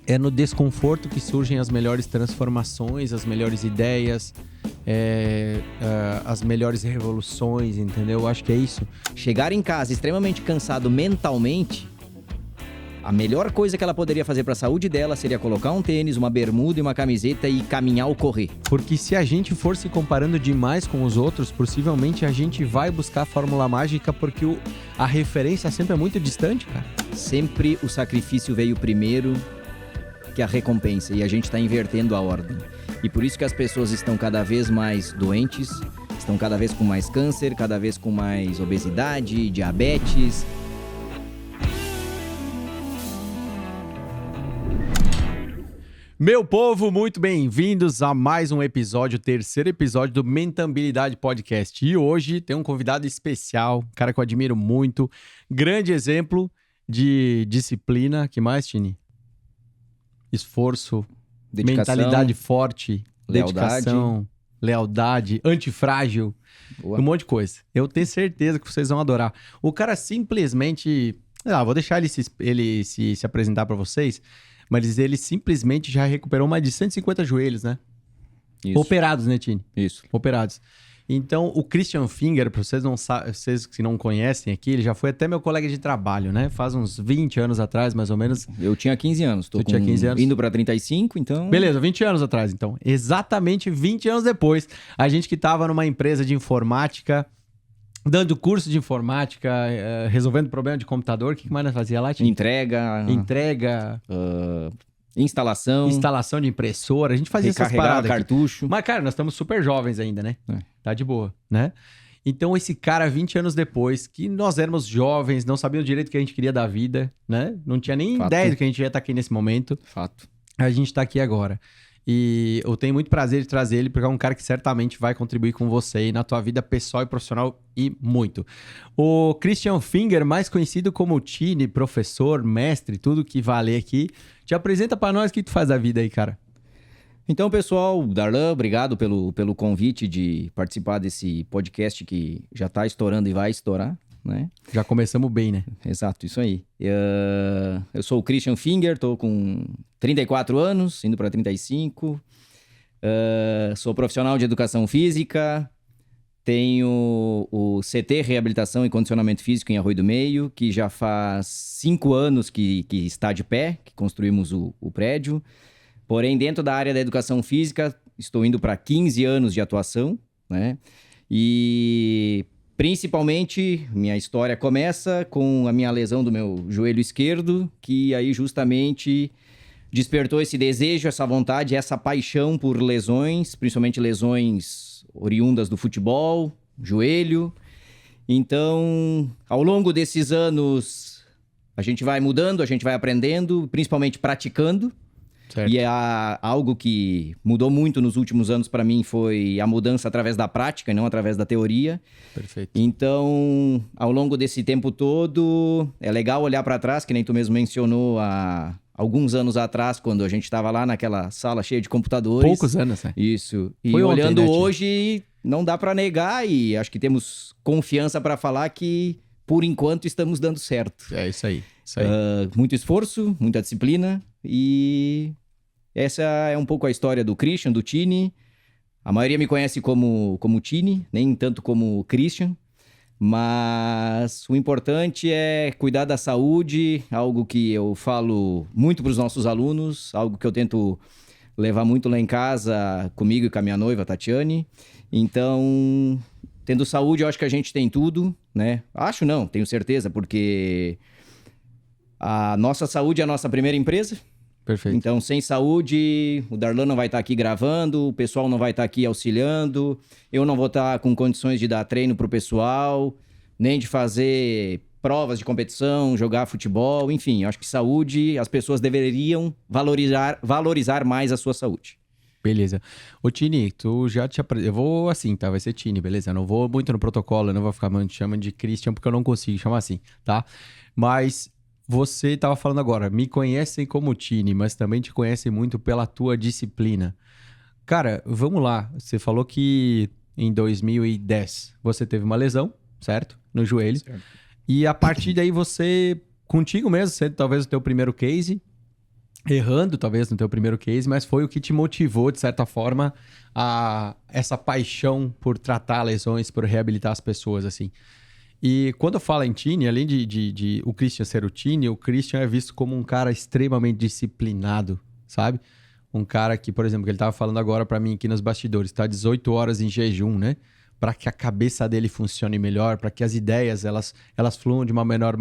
É no desconforto que surgem as melhores transformações, as melhores ideias, as melhores revoluções, entendeu? Eu acho que é isso. Chegar em casa extremamente cansado mentalmente, a melhor coisa que ela poderia fazer para a saúde dela seria colocar um tênis, uma bermuda e uma camiseta e caminhar ou correr. Porque se a gente for se comparando demais com os outros, possivelmente a gente vai buscar a fórmula mágica, porque a referência sempre é muito distante, cara. Sempre o sacrifício veio primeiro que a recompensa, e a gente está invertendo a ordem. E por isso que as pessoas estão cada vez mais doentes, estão cada vez com mais câncer, cada vez com mais obesidade, diabetes. Meu povo, muito bem-vindos a mais um episódio, o terceiro episódio do Mentabilidade Podcast. E hoje tem um convidado especial, um cara que eu admiro muito, grande exemplo de disciplina. Que mais, Tini? Esforço, Dedicação, mentalidade forte, lealdade. dedicação, lealdade, antifrágil, Boa. um monte de coisa. Eu tenho certeza que vocês vão adorar. O cara simplesmente... vou deixar ele se apresentar para vocês, mas ele simplesmente já recuperou mais de 150 joelhos, né? Isso. Operados, né, Tini? Isso. Operados. Então, o Christian Finger, para vocês que não conhecem aqui, ele já foi até meu colega de trabalho, né? Faz uns 20 anos atrás, mais ou menos. Eu tinha 15 anos. Tinha 15 anos? Indo para 35, então... Beleza, 20 anos atrás, então. Exatamente 20 anos depois. A gente que estava numa empresa de informática, dando curso de informática, resolvendo problema de computador. O que mais nós fazia lá, Tini? Entrega... Instalação de impressora. A gente fazia essas recarregar paradas cartucho. aqui. Mas, cara, nós estamos super jovens ainda, né? Tá de boa, né? Então, esse cara, 20 anos depois, que nós éramos jovens, não sabíamos direito o que a gente queria da vida, né? Não tinha nem ideia do que a gente ia estar aqui nesse momento. Fato. A gente tá aqui agora. E eu tenho muito prazer de trazer ele, porque é um cara que certamente vai contribuir com você e na tua vida pessoal e profissional e muito. O Christian Finger, mais conhecido como Tini, professor, mestre, tudo que vale aqui, te apresenta pra nós o que tu faz da vida aí, cara. Então, pessoal, Darlan, obrigado pelo convite de participar desse podcast que já tá estourando e vai estourar, né? Já começamos bem, né? Exato, isso aí. Eu sou o Christian Finger, tô com 34 anos, indo para 35. Sou profissional de educação física. Tenho o CT Reabilitação e Condicionamento Físico em Arroio do Meio, que já faz 5 anos que está de pé, que construímos o prédio. Porém, dentro da área da educação física, estou indo para 15 anos de atuação, né? E principalmente, minha história começa com a minha lesão do meu joelho esquerdo, que aí justamente despertou esse desejo, essa vontade, essa paixão por lesões, principalmente lesões oriundas do futebol, joelho. Então, ao longo desses anos, a gente vai mudando, a gente vai aprendendo, principalmente praticando. Certo. E algo que mudou muito nos últimos anos para mim foi a mudança através da prática e não através da teoria. Perfeito. Então, ao longo desse tempo todo, é legal olhar para trás, que nem tu mesmo mencionou há alguns anos atrás, quando a gente estava lá naquela sala cheia de computadores. Poucos anos, né? Isso. E Foi ontem, olhando né, Tio? hoje, não dá para negar e acho que temos confiança para falar que, por enquanto, estamos dando certo. É isso aí. Isso aí. Muito esforço, muita disciplina e essa é um pouco a história do Christian, do Tini. A maioria me conhece como Tini, nem tanto como Christian, mas o importante é cuidar da saúde, algo que eu falo muito para os nossos alunos, algo que eu tento levar muito lá em casa comigo e com a minha noiva, Tatiane. Então, tendo saúde, eu acho que a gente tem tudo, né? Acho não, tenho certeza, porque a nossa saúde é a nossa primeira empresa. Perfeito. Então, sem saúde, o Darlan não vai estar aqui gravando, o pessoal não vai estar aqui auxiliando, eu não vou estar com condições de dar treino pro pessoal, nem de fazer provas de competição, jogar futebol, enfim, eu acho que saúde, as pessoas deveriam valorizar mais a sua saúde. Beleza. Ô, Tini, tu já te apresentou. Eu vou assim, tá? Vai ser Tini, beleza? Eu não vou muito no protocolo, eu não vou ficar chamando de Christian, porque eu não consigo chamar assim, tá? Mas você estava falando agora, me conhecem como Tini, mas também te conhecem muito pela tua disciplina. Cara, vamos lá. Você falou que em 2010 você teve uma lesão, certo? No joelho. Certo. E a partir daí você, contigo mesmo, sendo talvez o teu primeiro case, errando, talvez, no teu primeiro case, mas foi o que te motivou, de certa forma, a essa paixão por tratar lesões, por reabilitar as pessoas, assim. E quando eu falo em Tini, além de o Christian ser o Tini, o Christian é visto como um cara extremamente disciplinado, sabe? Um cara que, por exemplo, que ele tava falando agora pra mim aqui nos bastidores, tá 18 horas em jejum, né? Para que a cabeça dele funcione melhor, para que as ideias elas fluam de uma melhor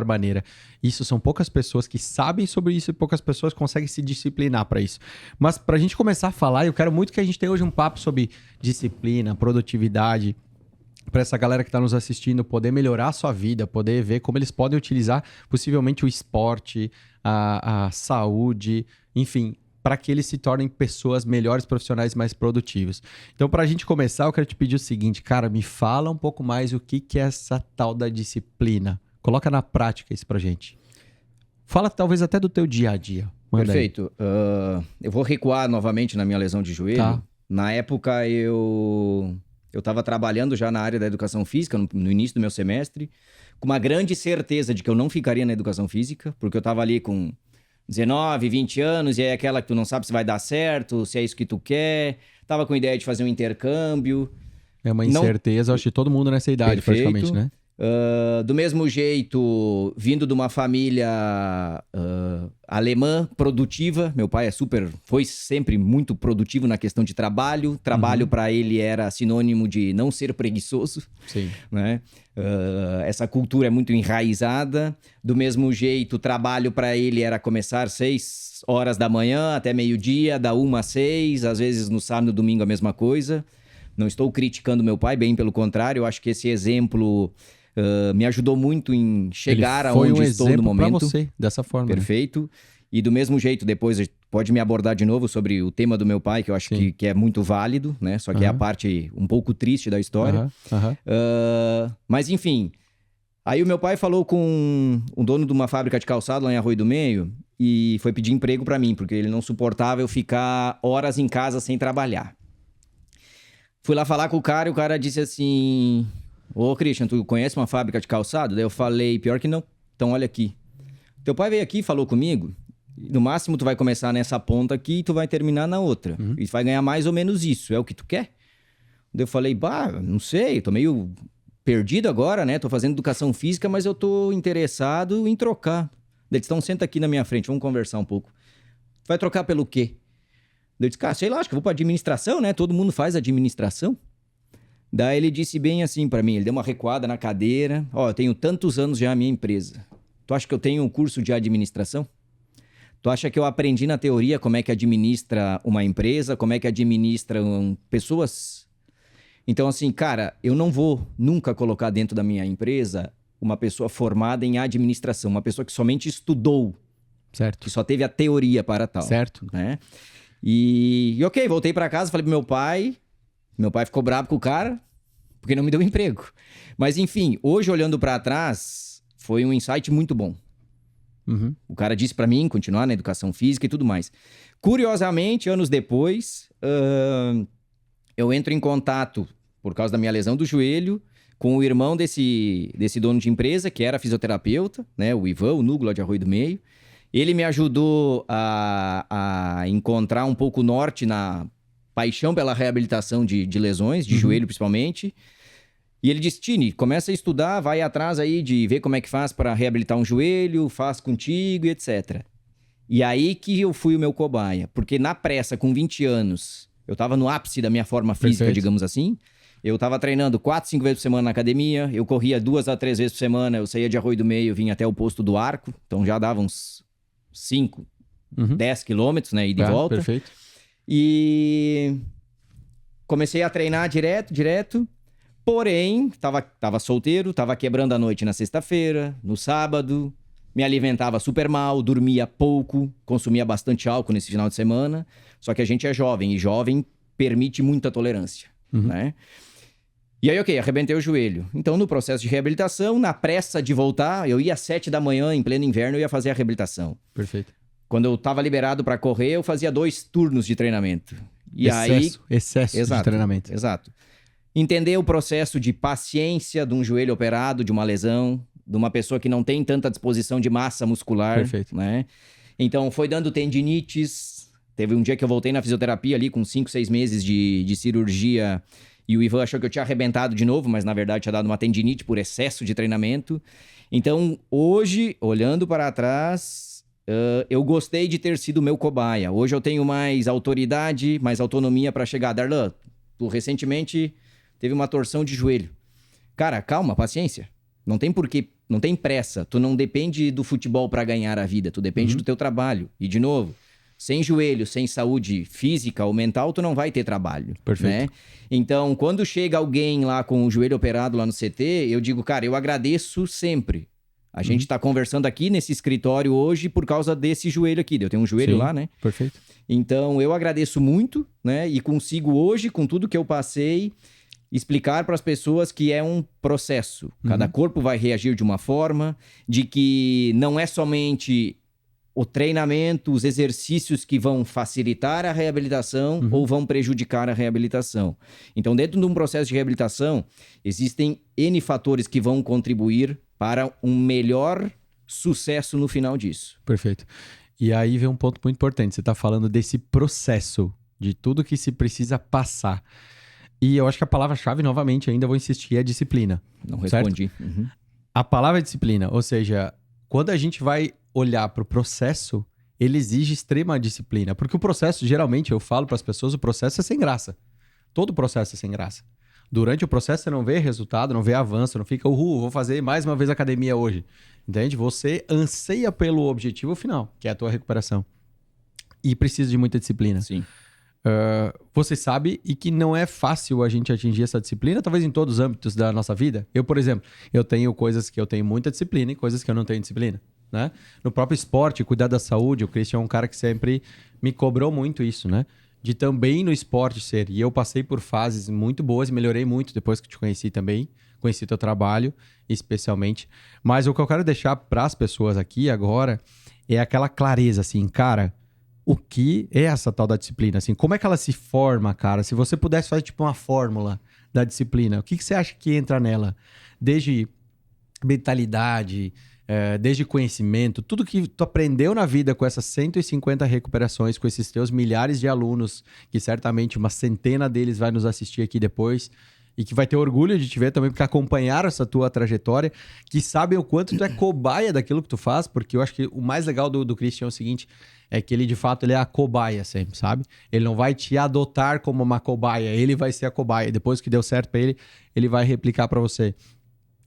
maneira. Isso são poucas pessoas que sabem sobre isso e poucas pessoas conseguem se disciplinar para isso. Mas para a gente começar a falar, eu quero muito que a gente tenha hoje um papo sobre disciplina, produtividade, para essa galera que está nos assistindo poder melhorar a sua vida, poder ver como eles podem utilizar possivelmente o esporte, a saúde, enfim, para que eles se tornem pessoas melhores, profissionais mais produtivos. Então, para a gente começar, eu quero te pedir o seguinte, cara, me fala um pouco mais o que é essa tal da disciplina. Coloca na prática isso pra gente. Fala talvez até do teu dia a dia. Manda Perfeito. Eu vou recuar novamente na minha lesão de joelho. Tá. Na época, eu estava trabalhando já na área da educação física, no início do meu semestre, com uma grande certeza de que eu não ficaria na educação física, porque eu estava ali com 19, 20 anos, e é aquela que tu não sabe se vai dar certo, se é isso que tu quer. Tava com ideia de fazer um intercâmbio. É uma incerteza, acho que todo mundo nessa idade, Perfeito. praticamente, né? Do mesmo jeito, vindo de uma família alemã produtiva, meu pai foi sempre muito produtivo na questão de trabalho. Trabalho para ele era sinônimo de não ser preguiçoso. Sim. Né? Essa cultura é muito enraizada. Do mesmo jeito, trabalho para ele era começar 6 horas da manhã até meio-dia, da 1 às 6, às vezes no sábado e domingo a mesma coisa. Não estou criticando meu pai, bem pelo contrário, eu acho que esse exemplo me ajudou muito em chegar aonde estou no momento. Pra você, dessa forma. Perfeito. Né? E do mesmo jeito, depois pode me abordar de novo sobre o tema do meu pai, que eu acho que é muito válido, né? Só que é a parte um pouco triste da história. Mas enfim, aí o meu pai falou com o dono de uma fábrica de calçado lá em Arroio do Meio e foi pedir emprego para mim, porque ele não suportava eu ficar horas em casa sem trabalhar. Fui lá falar com o cara e o cara disse assim... Ô, Christian, tu conhece uma fábrica de calçado? Daí eu falei, pior que não. Então, olha aqui. Teu pai veio aqui e falou comigo. No máximo, tu vai começar nessa ponta aqui e tu vai terminar na outra. E tu vai ganhar mais ou menos isso. É o que tu quer? Daí eu falei, não sei. Tô meio perdido agora, né? Tô fazendo educação física, mas eu tô interessado em trocar. Daí eles estão, senta aqui na minha frente, vamos conversar um pouco. Tu vai trocar pelo quê? Daí eu disse, cara, sei lá, acho que eu vou pra administração, né? Todo mundo faz administração. Daí ele disse bem assim pra mim, ele deu uma recuada na cadeira. Eu tenho tantos anos já a minha empresa. Tu acha que eu tenho um curso de administração? Tu acha que eu aprendi na teoria como é que administra uma empresa, como é que administram pessoas? Então assim, cara, eu não vou nunca colocar dentro da minha empresa uma pessoa formada em administração, uma pessoa que somente estudou. Certo. Que só teve a teoria para tal. Certo. Né? E ok, voltei pra casa, falei pro meu pai. Meu pai ficou bravo com o cara, porque não me deu emprego. Mas enfim, hoje olhando pra trás, foi um insight muito bom. O cara disse pra mim continuar na educação física e tudo mais. Curiosamente, anos depois, eu entro em contato, por causa da minha lesão do joelho, com o irmão desse dono de empresa, que era fisioterapeuta, né, o Ivan, o Nugo, lá de Arroio do Meio. Ele me ajudou a encontrar um pouco o norte na paixão pela reabilitação de lesões, de joelho principalmente. E ele disse, Tini, começa a estudar, vai atrás aí de ver como é que faz para reabilitar um joelho, faz contigo e etc. E aí que eu fui o meu cobaia. Porque na pressa, com 20 anos, eu tava no ápice da minha forma física, digamos assim. Eu tava treinando 4, 5 vezes por semana na academia. Eu corria 2 a 3 vezes por semana. Eu saía de Arroio do Meio, vinha até o posto do Arco. Então já dava uns 5, 10 quilômetros, né? E de volta. Perfeito. E comecei a treinar direto. Porém, tava solteiro, tava quebrando a noite na sexta-feira, no sábado. Me alimentava super mal, dormia pouco, consumia bastante álcool nesse final de semana. Só que a gente é jovem, e jovem permite muita tolerância, né? E aí, ok, arrebentei o joelho. Então, no processo de reabilitação, na pressa de voltar, eu ia às 7 da manhã, em pleno inverno, eu ia fazer a reabilitação. Perfeito. Quando eu tava liberado para correr, eu fazia 2 turnos de treinamento. E excesso de treinamento. Exato. Entender o processo de paciência de um joelho operado, de uma lesão, de uma pessoa que não tem tanta disposição de massa muscular. Perfeito. Né? Então, foi dando tendinites. Teve um dia que eu voltei na fisioterapia ali com 5, 6 meses de cirurgia e o Ivan achou que eu tinha arrebentado de novo, mas na verdade tinha dado uma tendinite por excesso de treinamento. Então, hoje, olhando para trás, eu gostei de ter sido meu cobaia. Hoje eu tenho mais autoridade, mais autonomia para chegar. Darlan, tu recentemente teve uma torção de joelho. Cara, calma, paciência. Não tem porquê, não tem pressa. Tu não depende do futebol para ganhar a vida, tu depende do teu trabalho. E de novo, sem joelho, sem saúde física ou mental, tu não vai ter trabalho. Perfeito. Né? Então, quando chega alguém lá com o joelho operado lá no CT, eu digo, cara, eu agradeço sempre. A gente tá conversando aqui nesse escritório hoje por causa desse joelho aqui. Eu tenho um joelho lá, né? Perfeito. Então, eu agradeço muito, né? E consigo hoje, com tudo que eu passei, explicar para as pessoas que é um processo. Cada corpo vai reagir de uma forma, de que não é somente o treinamento, os exercícios que vão facilitar a reabilitação ou vão prejudicar a reabilitação. Então, dentro de um processo de reabilitação, existem N fatores que vão contribuir para um melhor sucesso no final disso. Perfeito. E aí vem um ponto muito importante. Você está falando desse processo, de tudo que se precisa passar. E eu acho que a palavra-chave, novamente, ainda vou insistir, é disciplina. Não respondi. A palavra é disciplina, ou seja, quando a gente vai olhar para o processo, ele exige extrema disciplina. Porque o processo, geralmente, eu falo para as pessoas, o processo é sem graça. Todo processo é sem graça. Durante o processo, você não vê resultado, não vê avanço, não fica, vou fazer mais uma vez academia hoje. Entende? Você anseia pelo objetivo final, que é a tua recuperação. E precisa de muita disciplina. Sim. Você sabe e que não é fácil a gente atingir essa disciplina, talvez em todos os âmbitos da nossa vida. Eu, por exemplo, eu tenho coisas que eu tenho muita disciplina e coisas que eu não tenho disciplina, né? No próprio esporte, cuidar da saúde, o Christian é um cara que sempre me cobrou muito isso, né? De também no esporte ser. E eu passei por fases muito boas e melhorei muito depois que te conheci também. Conheci teu trabalho, especialmente. Mas o que eu quero deixar para as pessoas aqui agora é aquela clareza, assim, cara... O que é essa tal da disciplina? Assim, como é que ela se forma, cara? Se você pudesse fazer tipo uma fórmula da disciplina, o que você acha que entra nela? Desde mentalidade, desde conhecimento, tudo que tu aprendeu na vida com essas 150 recuperações, com esses teus milhares de alunos, que certamente uma centena deles vai nos assistir aqui depois, e que vai ter orgulho de te ver também, porque acompanharam essa tua trajetória, que sabem o quanto tu é cobaia daquilo que tu faz, porque eu acho que o mais legal do Christian é o seguinte, é que ele, de fato, ele é a cobaia sempre, sabe? Ele não vai te adotar como uma cobaia, ele vai ser a cobaia. Depois que deu certo pra ele, ele vai replicar pra você.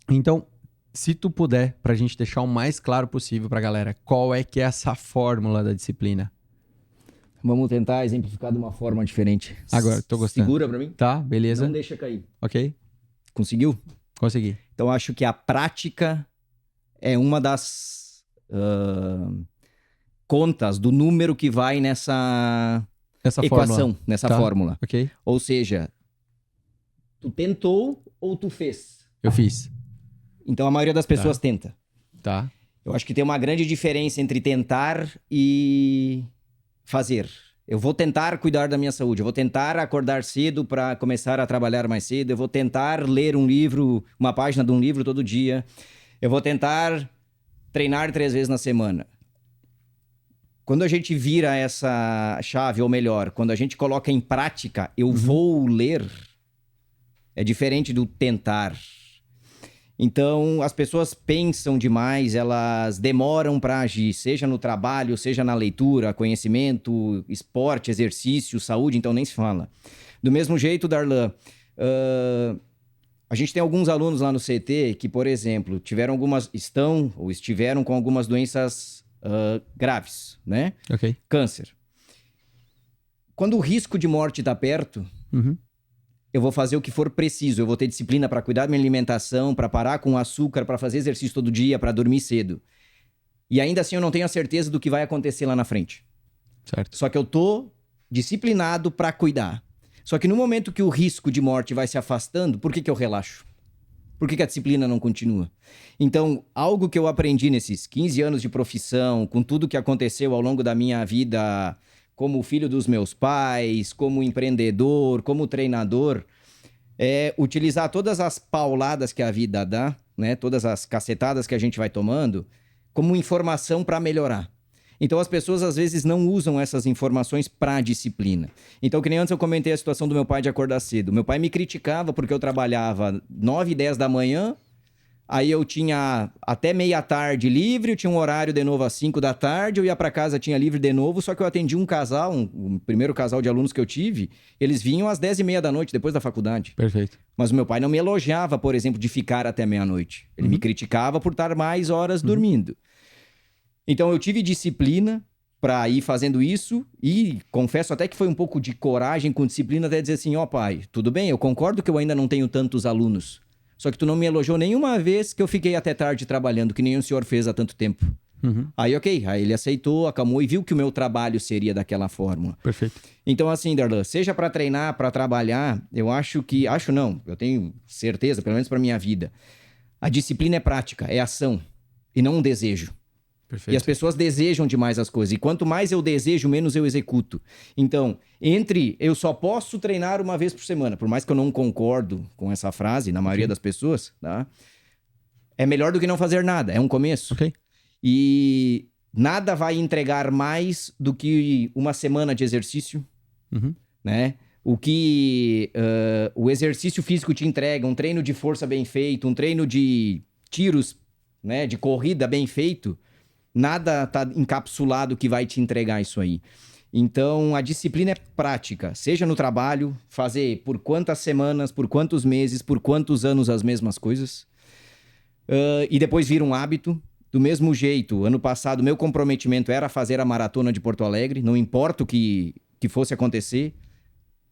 Então, se tu puder, pra gente deixar o mais claro possível pra galera, qual é que é essa fórmula da disciplina? Vamos tentar exemplificar de uma forma diferente. Agora, tô gostando. Segura pra mim. Tá, beleza. Não deixa cair. Ok? Conseguiu? Consegui. Então, acho que a prática é uma das contas do número que vai nessa equação, fórmula. nessa Tá. fórmula. Ok? Ou seja, tu tentou ou tu fez? Eu fiz. Então, a maioria das pessoas tenta. Tá. Eu acho que tem uma grande diferença entre tentar e fazer. Eu vou tentar cuidar da minha saúde, eu vou tentar acordar cedo para começar a trabalhar mais cedo, eu vou tentar ler um livro, uma página de um livro todo dia, eu vou tentar treinar 3 vezes na semana. Quando a gente vira essa chave, ou melhor, quando a gente coloca em prática, eu vou ler, é diferente do tentar. Então, as pessoas pensam demais, elas demoram para agir, seja no trabalho, seja na leitura, conhecimento, esporte, exercício, saúde, então nem se fala. Do mesmo jeito, Darlan, a gente tem alguns alunos lá no CT que, por exemplo, estão ou estiveram com algumas doenças graves, né? Ok. Câncer. Quando o risco de morte está perto... Eu vou fazer o que for preciso. Eu vou ter disciplina para cuidar da minha alimentação, para parar com o açúcar, para fazer exercício todo dia, para dormir cedo. E ainda assim eu não tenho a certeza do que vai acontecer lá na frente. Certo. Só que eu tô disciplinado para cuidar. Só que no momento que o risco de morte vai se afastando, por que eu relaxo? Por que a disciplina não continua? Então, algo que eu aprendi nesses 15 anos de profissão, com tudo que aconteceu ao longo da minha vida... como filho dos meus pais, como empreendedor, como treinador, é utilizar todas as pauladas que a vida dá, né? Todas as cacetadas que a gente vai tomando, como informação para melhorar. Então as pessoas às vezes não usam essas informações para disciplina. Então, que nem antes eu comentei a situação do meu pai de acordar cedo. Meu pai me criticava porque eu trabalhava 9 e 10 da manhã, aí eu tinha até meia tarde livre, eu tinha um horário de novo às 5 da tarde, eu ia para casa, tinha livre de novo, só que eu atendi um casal, o primeiro casal de alunos que eu tive, eles vinham às 10h30 da noite, depois da faculdade. Perfeito. Mas o meu pai não me elogiava, por exemplo, de ficar até meia-noite. Ele me criticava por estar mais horas dormindo. Então eu tive disciplina para ir fazendo isso e confesso até que foi um pouco de coragem com disciplina até dizer assim, ó pai, tudo bem, eu concordo que eu ainda não tenho tantos alunos, só que tu não me elogiou nenhuma vez que eu fiquei até tarde trabalhando, que nem o senhor fez há tanto tempo. Aí ok, aí ele aceitou, acalmou e viu que o meu trabalho seria daquela fórmula. Perfeito. Então assim, Darlan, seja para treinar, para trabalhar, eu acho não, eu tenho certeza, pelo menos para minha vida, a disciplina é prática, é ação e não um desejo. Perfeito. E as pessoas desejam demais as coisas. E quanto mais eu desejo, menos eu executo. Então, eu só posso treinar uma vez por semana, por mais que eu não concordo com essa frase, na maioria das pessoas, tá? É melhor do que não fazer nada. É um começo. Ok. E nada vai entregar mais do que uma semana de exercício, né? O que o exercício físico te entrega, um treino de força bem feito, um treino de tiros, né, de corrida bem feito, nada tá encapsulado que vai te entregar isso aí. Então, a disciplina é prática. Seja no trabalho, fazer por quantas semanas, por quantos meses, por quantos anos as mesmas coisas. E depois vira um hábito. Do mesmo jeito, ano passado, meu comprometimento era fazer a maratona de Porto Alegre. Não importa o que fosse acontecer.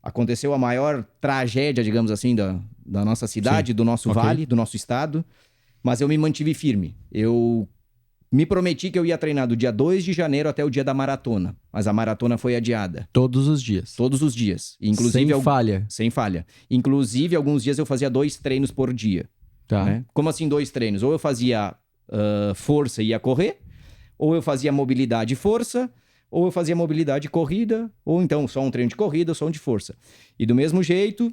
Aconteceu a maior tragédia, digamos assim, da nossa cidade, do nosso vale, do nosso estado. Mas eu me mantive firme. Eu me prometi que eu ia treinar do dia 2 de janeiro até o dia da maratona. Mas a maratona foi adiada. Todos os dias. Todos os dias. Inclusive, Sem falha. Sem falha. Inclusive, alguns dias eu fazia 2 treinos por dia. Tá. Né? Como assim 2 treinos? Ou eu fazia força e ia correr, ou eu fazia mobilidade e força, ou eu fazia mobilidade e corrida, ou então só um treino de corrida, ou só um de força. E do mesmo jeito,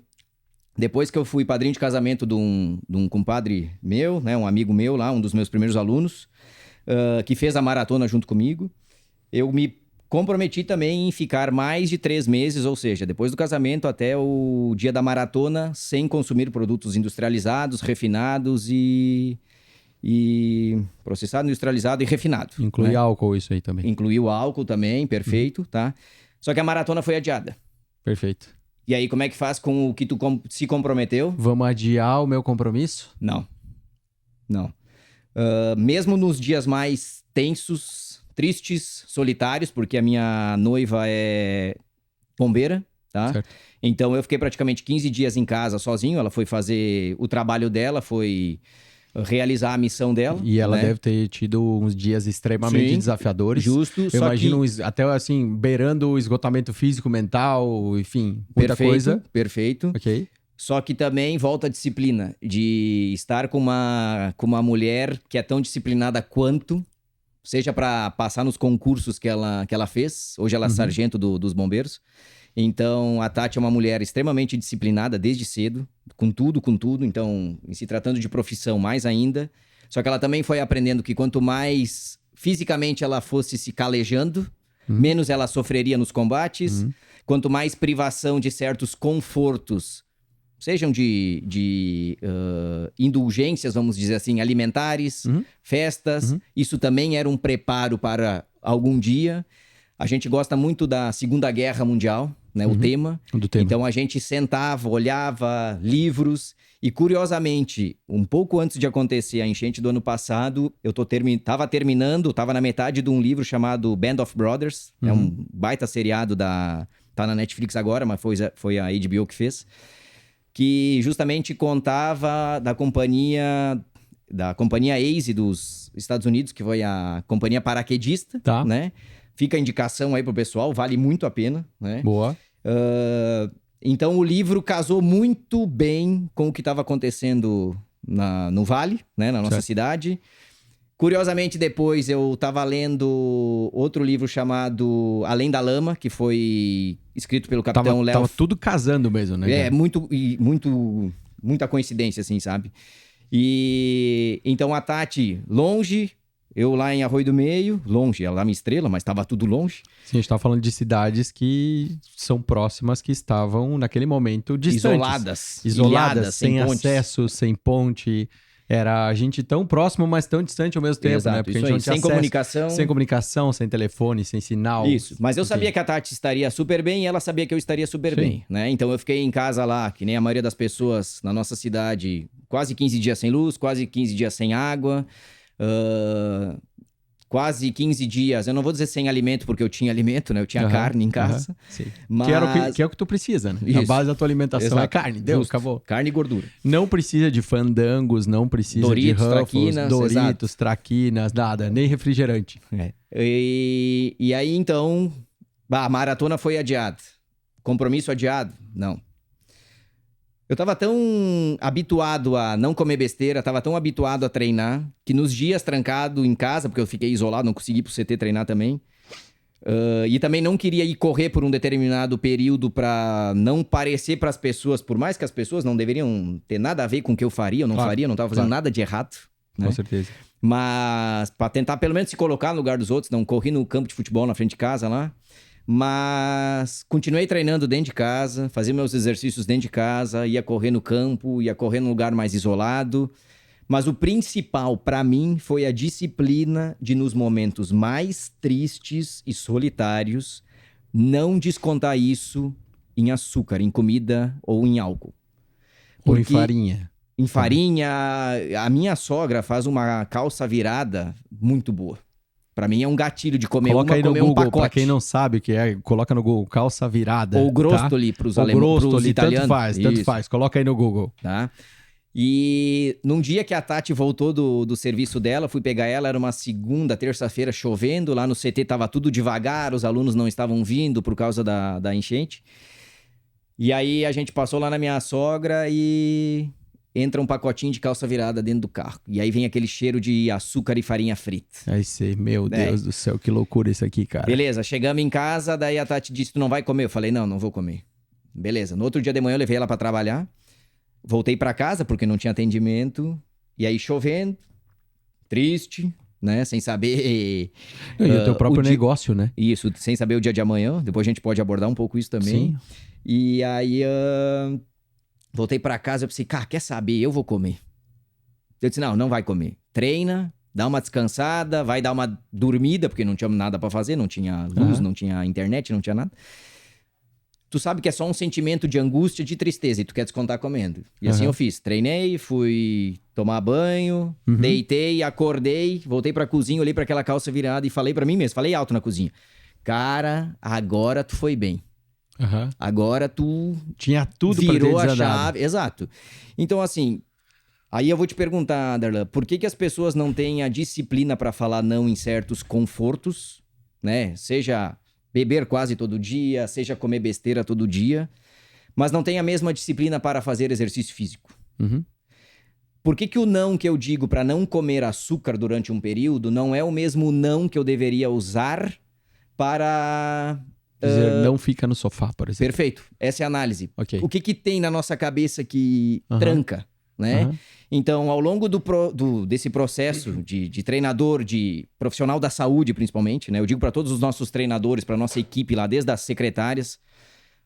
depois que eu fui padrinho de casamento de um compadre meu, né, um amigo meu lá, um dos meus primeiros alunos, que fez a maratona junto comigo, eu me comprometi também em ficar mais de 3 meses, ou seja, depois do casamento até o dia da maratona, sem consumir produtos industrializados, refinados e processado, industrializado e refinado. Inclui né? álcool isso aí também. Incluiu álcool também, perfeito, tá? Só que a maratona foi adiada. Perfeito. E aí, como é que faz com o que tu se comprometeu? Vamos adiar o meu compromisso? Não. Mesmo nos dias mais tensos, tristes, solitários, porque a minha noiva é bombeira, tá? Certo. Então, eu fiquei praticamente 15 dias em casa sozinho. Ela foi fazer o trabalho dela, foi realizar a missão dela. E ela né? deve ter tido uns dias extremamente Sim, desafiadores. Justo, Eu só imagino que... até assim, beirando o esgotamento físico, mental, enfim, muita Perfeito, coisa. Perfeito. Ok. Só que também volta a disciplina de estar com uma mulher que é tão disciplinada quanto, seja para passar nos concursos que ela fez. Hoje ela é sargento dos bombeiros. Então, a Tati é uma mulher extremamente disciplinada desde cedo, com tudo. Então, em se tratando de profissão, mais ainda. Só que ela também foi aprendendo que quanto mais fisicamente ela fosse se calejando, menos ela sofreria nos combates. Quanto mais privação de certos confortos, sejam de indulgências, vamos dizer assim, alimentares, festas. Isso também era um preparo para algum dia. A gente gosta muito da Segunda Guerra Mundial, né? O tema. Do tema. Então a gente sentava, olhava livros e, curiosamente, um pouco antes de acontecer a enchente do ano passado, eu tava na metade de um livro chamado Band of Brothers. É um baita seriado tá na Netflix agora, mas foi a HBO que fez. Que justamente contava da companhia ACE dos Estados Unidos, que foi a companhia paraquedista, Tá. né? Fica a indicação aí pro pessoal, vale muito a pena, né? Boa. Então o livro casou muito bem com o que estava acontecendo no Vale, né? Na nossa Certo. cidade. Curiosamente, depois eu estava lendo outro livro chamado Além da Lama, que foi escrito pelo capitão Léo. Tava tudo casando mesmo, né? É, cara? muita coincidência, assim, sabe? E então a Tati, longe, Eu lá em Arroio do Meio, longe, lá minha Estrela, mas estava tudo longe. Sim, a gente tá falando de cidades que são próximas, que estavam, naquele momento, distantes. Isoladas, Isoladas, ilhadas, sem sem pontes. acesso, sem ponte. Era a gente tão próximo, mas tão distante ao mesmo tempo, Exato, né? Porque isso a gente aí, não tinha sem acesso. comunicação. Sem comunicação, sem telefone, sem sinal. Isso, mas eu Enfim. sabia que a Tati estaria super bem e ela sabia que eu estaria super Sim. bem, né? Então eu fiquei em casa lá, que nem a maioria das pessoas na nossa cidade, quase 15 dias sem luz, quase 15 dias sem água, quase 15 dias, eu não vou dizer sem alimento, porque eu tinha alimento, né? Eu tinha carne em casa. Sim. Mas... Que é o que tu precisa, né? A Isso. base da tua alimentação Exato. é carne. Deu, Justo. acabou. Carne e gordura. Não precisa de fandangos, não precisa Doritos, de Ruffles, traquinas, Doritos, exato. traquinas, nada. Nem refrigerante. E aí, então, a maratona foi adiada. Compromisso adiado? Não. Eu tava tão habituado a não comer besteira, tava tão habituado a treinar, que nos dias trancado em casa, porque eu fiquei isolado, não consegui ir pro CT treinar também, e também não queria ir correr por um determinado período pra não parecer pras pessoas, por mais que as pessoas não deveriam ter nada a ver com o que eu faria, eu não faria, não tava fazendo nada de errado. Né? Com certeza. Mas pra tentar pelo menos se colocar no lugar dos outros, não corri no campo de futebol na frente de casa lá. Mas continuei treinando dentro de casa, fazia meus exercícios dentro de casa, ia correr no campo, ia correr num lugar mais isolado. Mas o principal para mim foi a disciplina de, nos momentos mais tristes e solitários, não descontar isso em açúcar, em comida ou em álcool. Ou em farinha. Em farinha, a minha sogra faz uma calça virada muito boa. Pra mim é um gatilho de comer Coloca aí no comer Google, um pacote. pra quem não sabe o que é, coloca no Google calça virada. Ou grostoli pros alemães, pros italianos. Tanto faz. Coloca aí no Google. Tá? E num dia que a Tati voltou do serviço dela, fui pegar ela, era uma segunda, terça-feira, chovendo, lá no CT tava tudo devagar, os alunos não estavam vindo por causa da enchente. E aí a gente passou lá na minha sogra e entra um pacotinho de calça virada dentro do carro. E aí vem aquele cheiro de açúcar e farinha frita. Aí sei, meu Deus do céu, que loucura isso aqui, cara. Beleza, chegamos em casa, daí a Tati disse, tu não vai comer? Eu falei, não vou comer. Beleza, no outro dia de manhã eu levei ela pra trabalhar, voltei pra casa porque não tinha atendimento, e aí chovendo, triste, né, sem saber... E o teu próprio negócio, né? Isso, sem saber o dia de amanhã, depois a gente pode abordar um pouco isso também. Sim. E aí... voltei pra casa, eu pensei, cara, quer saber? Eu vou comer. Eu disse, não vai comer. Treina, dá uma descansada, vai dar uma dormida, porque não tinha nada pra fazer, não tinha luz, não tinha internet, não tinha nada. Tu sabe que é só um sentimento de angústia, de tristeza, e tu quer descontar comendo. E assim eu fiz. Treinei, fui tomar banho, deitei, acordei, voltei pra cozinha, olhei pra aquela calça virada e falei pra mim mesmo, falei alto na cozinha. Cara, agora tu foi bem. Agora tu tinha tudo pra virou ter a chave. Exato. Então, assim, aí eu vou te perguntar, Darlan, por que as pessoas não têm a disciplina pra falar não em certos confortos, né? Seja beber quase todo dia, seja comer besteira todo dia, mas não tem a mesma disciplina para fazer exercício físico? Por que o não que eu digo pra não comer açúcar durante um período não é o mesmo não que eu deveria usar para... Dizer, não fica no sofá, por exemplo. Perfeito. Essa é a análise. Okay. O que tem na nossa cabeça que tranca, né? Então, ao longo desse processo de treinador, de profissional da saúde, principalmente, né? Eu digo para todos os nossos treinadores, para nossa equipe lá, desde as secretárias,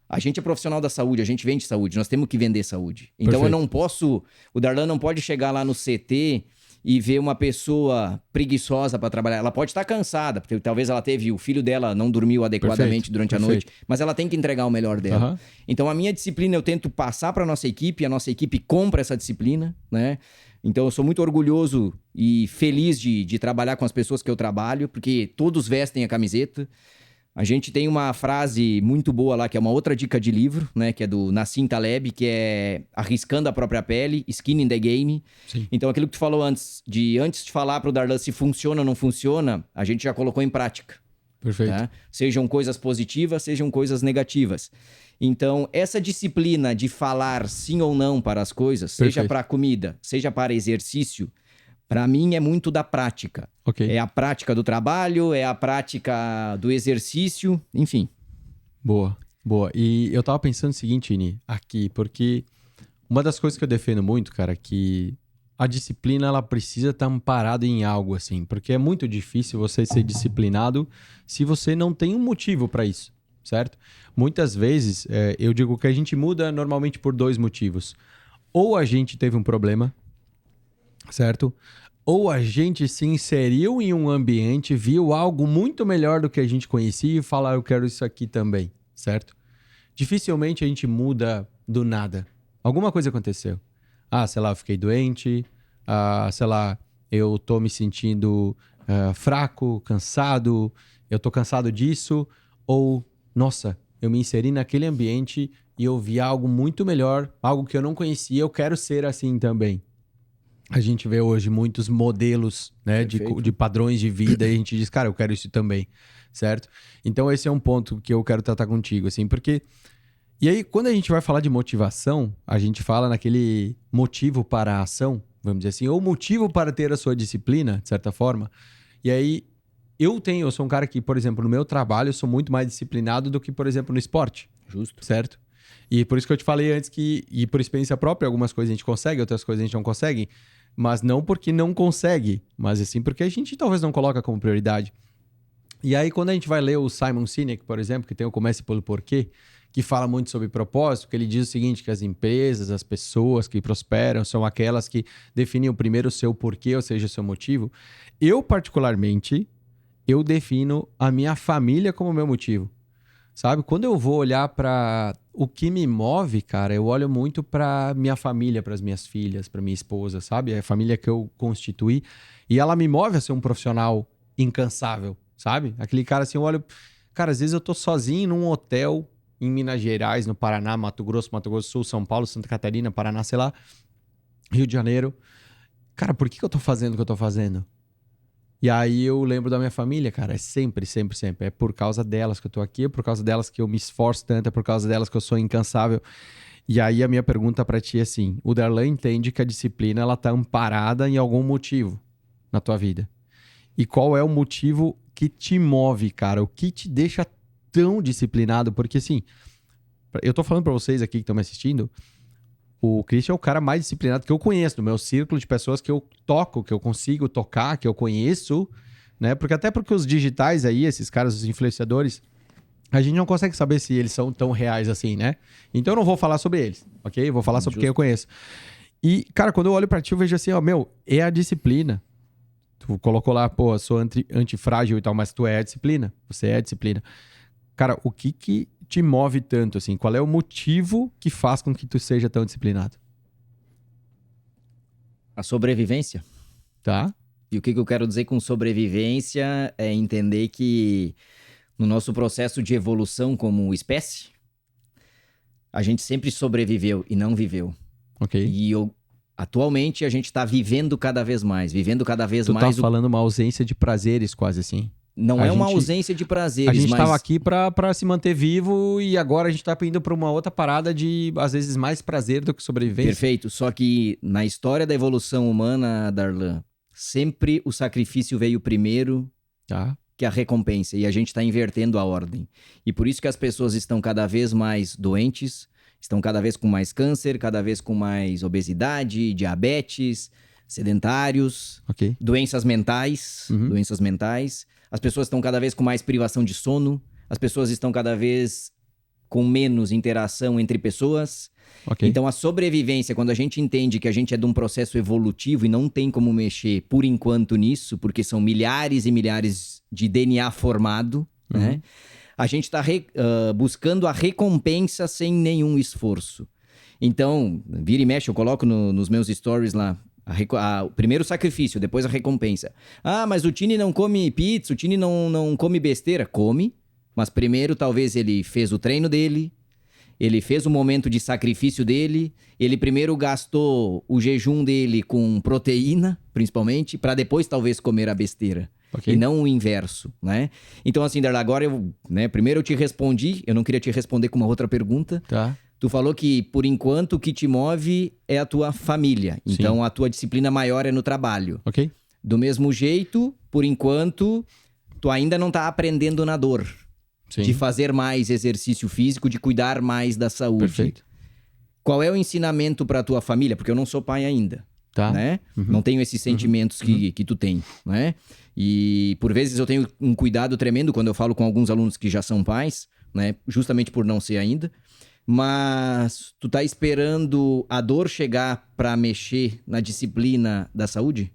a gente é profissional da saúde, a gente vende saúde, nós temos que vender saúde. Então, Perfeito. eu não posso... O Darlan não pode chegar lá no CT... e ver uma pessoa preguiçosa para trabalhar. Ela pode estar cansada, porque talvez ela teve... O filho dela não dormiu adequadamente durante a noite, mas ela tem que entregar o melhor dela. Então, a minha disciplina eu tento passar para nossa equipe, a nossa equipe compra essa disciplina, né? Então, eu sou muito orgulhoso e feliz de trabalhar com as pessoas que eu trabalho, porque todos vestem a camiseta. A gente tem uma frase muito boa lá, que é uma outra dica de livro, né? Que é do Nassim Taleb, que é arriscando a própria pele, skin in the game. Sim. Então, aquilo que tu falou antes de falar pro Darlan se funciona ou não funciona, a gente já colocou em prática. Perfeito. Tá? Sejam coisas positivas, sejam coisas negativas. Então, essa disciplina de falar sim ou não para as coisas, seja para comida, seja para exercício, para mim é muito da prática. É a prática do trabalho, é a prática do exercício, enfim. Boa. E eu tava pensando o seguinte, Ini, aqui, porque uma das coisas que eu defendo muito, cara, que a disciplina ela precisa estar amparada em algo assim, porque é muito difícil você ser disciplinado se você não tem um motivo para isso, certo? Muitas vezes eu digo que a gente muda normalmente por 2 motivos. Ou a gente teve um problema, certo? Ou a gente se inseriu em um ambiente, viu algo muito melhor do que a gente conhecia e fala, eu quero isso aqui também, certo? Dificilmente a gente muda do nada. Alguma coisa aconteceu. Sei lá, eu fiquei doente. Sei lá, eu tô me sentindo fraco, cansado. Eu tô cansado disso. Ou, nossa, eu me inseri naquele ambiente e eu vi algo muito melhor, algo que eu não conhecia. Eu quero ser assim também. A gente vê hoje muitos modelos, né, de padrões de vida e a gente diz, cara, eu quero isso também, certo? Então esse é um ponto que eu quero tratar contigo, assim, porque... E aí, quando a gente vai falar de motivação, a gente fala naquele motivo para a ação, vamos dizer assim, ou motivo para ter a sua disciplina, de certa forma. E aí, eu sou um cara que, por exemplo, no meu trabalho, eu sou muito mais disciplinado do que, por exemplo, no esporte. Justo. Certo? E por isso que eu te falei antes e por experiência própria, algumas coisas a gente consegue, outras coisas a gente não consegue, mas não porque não consegue, mas assim porque a gente talvez não coloca como prioridade. E aí, quando a gente vai ler o Simon Sinek, por exemplo, que tem o Comece pelo Porquê, que fala muito sobre propósito, que ele diz o seguinte, que as empresas, as pessoas que prosperam são aquelas que definem primeiro o seu porquê, ou seja, o seu motivo. Eu, particularmente, eu defino a minha família como meu motivo. Sabe? Quando eu vou olhar para o que me move, cara, eu olho muito para minha família, para as minhas filhas, para minha esposa, sabe? É a família que eu constituí. E ela me move a ser um profissional incansável, sabe? Aquele cara assim, eu olho... Cara, às vezes eu tô sozinho num hotel em Minas Gerais, no Paraná, Mato Grosso do Sul, São Paulo, Santa Catarina, Paraná, sei lá, Rio de Janeiro. Cara, por que eu tô fazendo o que eu tô fazendo? E aí eu lembro da minha família, cara. É sempre, sempre, sempre. É por causa delas que eu tô aqui, é por causa delas que eu me esforço tanto, é por causa delas que eu sou incansável. E aí a minha pergunta pra ti é assim, o Darlan entende que a disciplina, ela tá amparada em algum motivo na tua vida. E qual é o motivo que te move, cara? O que te deixa tão disciplinado? Porque assim, eu tô falando pra vocês aqui que estão me assistindo, o Christian é o cara mais disciplinado que eu conheço, no meu círculo de pessoas que eu toco, que eu consigo tocar, que eu conheço, né? Porque os digitais aí, esses caras, os influenciadores, a gente não consegue saber se eles são tão reais assim, né? Então eu não vou falar sobre eles, ok? Eu vou falar sobre quem eu conheço. E, cara, quando eu olho pra ti, eu vejo assim, ó, é a disciplina. Tu colocou lá, pô, sou antifrágil e tal, mas tu é a disciplina. Você é a disciplina. Cara, o que te move tanto, assim? Qual é o motivo que faz com que tu seja tão disciplinado? A sobrevivência. Tá? E o que eu quero dizer com sobrevivência é entender que no nosso processo de evolução como espécie, a gente sempre sobreviveu e não viveu. Ok. E atualmente a gente está vivendo cada vez mais Tu tá falando uma ausência de prazeres quase assim. Não é uma ausência de prazeres, a gente mas... tava aqui pra se manter vivo e agora a gente tá indo pra uma outra parada de, às vezes, mais prazer do que sobrevivência. Perfeito. Só que na história da evolução humana, Darlan, sempre o sacrifício veio primeiro que a recompensa. E a gente tá invertendo a ordem. E por isso que as pessoas estão cada vez mais doentes, estão cada vez com mais câncer, cada vez com mais obesidade, diabetes, sedentários, doenças mentais, As pessoas estão cada vez com mais privação de sono. As pessoas estão cada vez com menos interação entre pessoas. Então, a sobrevivência, quando a gente entende que a gente é de um processo evolutivo e não tem como mexer por enquanto nisso, porque são milhares e milhares de DNA formado, né? A gente está buscando a recompensa sem nenhum esforço. Então, vira e mexe, eu coloco nos meus stories lá, o primeiro sacrifício, depois a recompensa. Mas o Tini não come pizza, o Tini não come besteira. Come, mas primeiro talvez ele fez o treino dele, ele fez o momento de sacrifício dele, ele primeiro gastou o jejum dele com proteína, principalmente, para depois talvez comer a besteira. E não o inverso, né? Então assim, Darla, agora primeiro eu te respondi, eu não queria te responder com uma outra pergunta. Tá. Tu falou que, por enquanto, o que te move é a tua família. Então, a tua disciplina maior é no trabalho. Do mesmo jeito, por enquanto, tu ainda não tá aprendendo na dor. De fazer mais exercício físico, de cuidar mais da saúde. Perfeito. Qual é o ensinamento pra tua família? Porque eu não sou pai ainda. Tá. né? Não tenho esses sentimentos que tu tem, né? E por vezes eu tenho um cuidado tremendo quando eu falo com alguns alunos que já são pais, né? Justamente por não ser ainda. Mas tu tá esperando a dor chegar pra mexer na disciplina da saúde?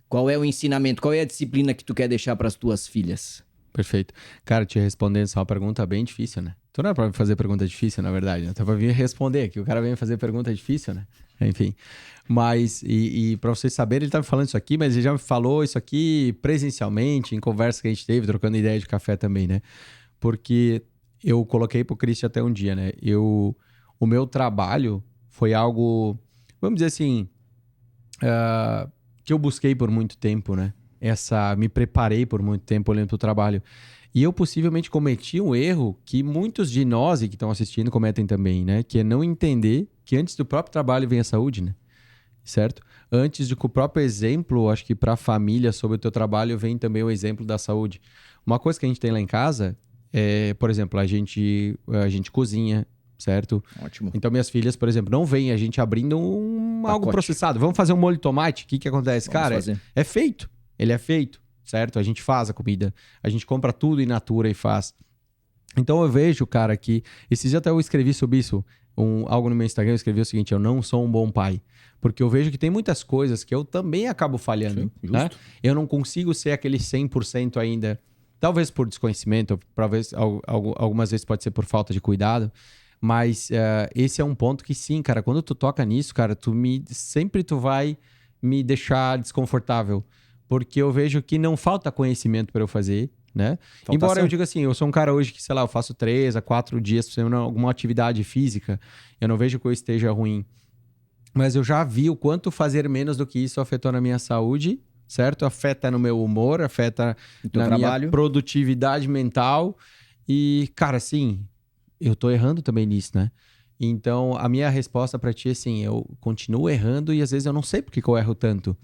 Qual é o ensinamento? Qual é a disciplina que tu quer deixar pras tuas filhas? Perfeito. Cara, te respondendo, essa é uma pergunta bem difícil, né? Tu não é pra me fazer pergunta difícil, na verdade, né? Tu é pra vir responder aqui. O cara vem fazer pergunta difícil, né? Enfim. Mas, e pra vocês saberem, ele tá me falando isso aqui, mas ele já me falou isso aqui presencialmente, em conversa que a gente teve, trocando ideia de café também, né? Porque eu coloquei pro Christian até um dia, né? O meu trabalho foi algo, vamos dizer assim, que eu busquei por muito tempo, né? Me preparei por muito tempo olhando pro trabalho. E eu possivelmente cometi um erro que muitos de nós e que estão assistindo cometem também, né? Que é não entender que antes do próprio trabalho vem a saúde, né? Certo? Antes de que o próprio exemplo, acho que para a família sobre o teu trabalho vem também o exemplo da saúde. Uma coisa que a gente tem lá em casa é, por exemplo, a gente cozinha, certo? Ótimo. Então minhas filhas, por exemplo, não veem a gente abrindo algo processado. Vamos fazer um molho de tomate? O que acontece? Vamos Cara, fazer. é feito. Ele é feito, certo? A gente faz a comida. A gente compra tudo in natura e faz. Então eu vejo, cara, que esses dias até eu escrevi sobre isso, algo no meu Instagram, eu escrevi o seguinte: eu não sou um bom pai. Porque eu vejo que tem muitas coisas que eu também acabo falhando. Sim, né? justo. Eu não consigo ser aquele 100% ainda. Talvez por desconhecimento, talvez algumas vezes pode ser por falta de cuidado. Mas esse é um ponto que sim, cara, quando tu toca nisso, cara, sempre tu vai me deixar desconfortável. Porque eu vejo que não falta conhecimento para eu fazer, né? Falta Embora ação. eu diga assim, eu sou um cara hoje que, sei lá, eu faço 3 a 4 dias por semana alguma atividade física. Eu não vejo que eu esteja ruim. Mas eu já vi o quanto fazer menos do que isso afetou na minha saúde, certo? Afeta no meu humor, afeta No teu na trabalho. minha produtividade mental. E, cara, assim, eu tô errando também nisso, né? Então, a minha resposta pra ti é assim, eu continuo errando e às vezes eu não sei por que eu erro tanto.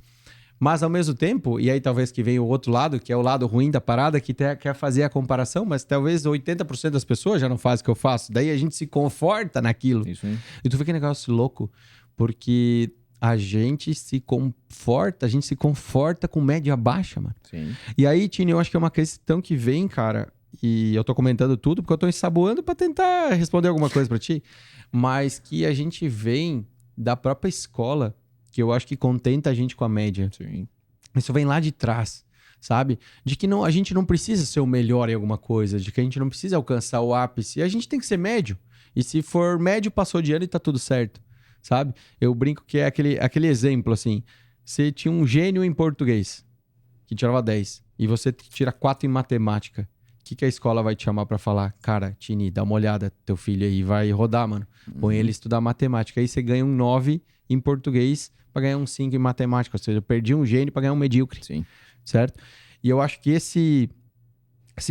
Mas ao mesmo tempo, e aí talvez que venha o outro lado, que é o lado ruim da parada, que quer fazer a comparação, mas talvez 80% das pessoas já não fazem o que eu faço. Daí a gente se conforta naquilo. Isso aí. E tu vê que negócio louco, porque a gente se conforta com média baixa, mano. Sim. E aí, Tini, eu acho que é uma questão que vem, cara, e eu tô comentando tudo porque eu tô ensaboando pra tentar responder alguma coisa pra ti, mas que a gente vem da própria escola, que eu acho que contenta a gente com a média. Sim. Isso vem lá de trás, sabe? De que a gente não precisa ser o melhor em alguma coisa, de que a gente não precisa alcançar o ápice, a gente tem que ser médio. E se for médio, passou de ano e tá tudo certo, sabe? Eu brinco que é aquele exemplo, assim, você tinha um gênio em português, que tirava 10, e você tira 4 em matemática. O que a escola vai te chamar pra falar? Cara, Tini, dá uma olhada, teu filho aí vai rodar, mano. Põe ele estudar matemática. Aí você ganha um 9 em português pra ganhar um 5 em matemática. Ou seja, eu perdi um gênio pra ganhar um medíocre. Sim. Certo? E eu acho que se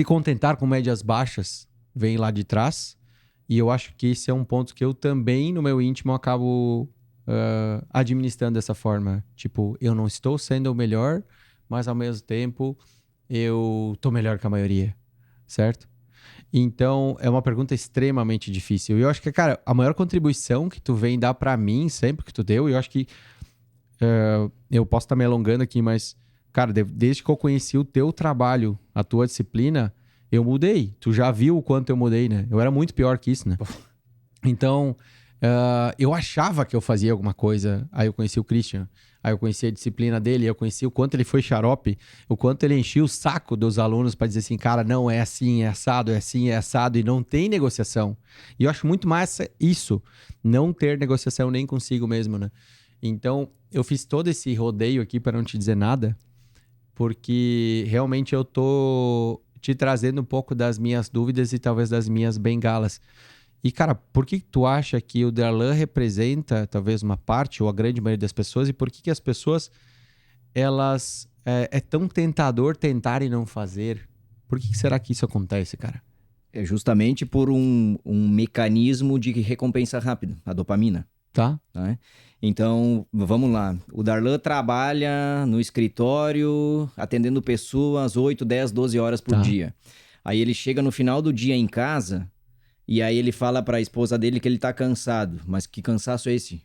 contentar com médias baixas vem lá de trás. E eu acho que esse é um ponto que eu também, no meu íntimo, acabo administrando dessa forma. Tipo, eu não estou sendo o melhor, mas ao mesmo tempo eu tô melhor que a maioria. Certo? Então, é uma pergunta extremamente difícil. E eu acho que, cara, a maior contribuição que tu vem dar pra mim, sempre que tu deu, e eu acho que eu posso estar me alongando aqui, mas, cara, desde que eu conheci o teu trabalho, a tua disciplina, eu mudei. Tu já viu o quanto eu mudei, né? Eu era muito pior que isso, né? Então, eu achava que eu fazia alguma coisa. Aí eu conheci o Christian, aí eu conheci a disciplina dele, eu conheci o quanto ele foi xarope, o quanto ele enchia o saco dos alunos para dizer assim, cara, não, é assim, é assado, é assim, é assado, e não tem negociação. E eu acho muito massa isso, não ter negociação nem consigo mesmo, né? Então, eu fiz todo esse rodeio aqui para não te dizer nada, porque realmente eu tô te trazendo um pouco das minhas dúvidas e talvez das minhas bengalas. E, cara, por que tu acha que o Darlan representa talvez uma parte ou a grande maioria das pessoas e por que as pessoas, elas, é tão tentador tentar e não fazer? Por que será que isso acontece, cara? É justamente por um mecanismo de recompensa rápida, a dopamina. Tá? Né? Então, vamos lá. O Darlan trabalha no escritório, atendendo pessoas 8, 10, 12 horas por dia. Aí ele chega no final do dia em casa e aí ele fala para a esposa dele que ele tá cansado. Mas que cansaço é esse?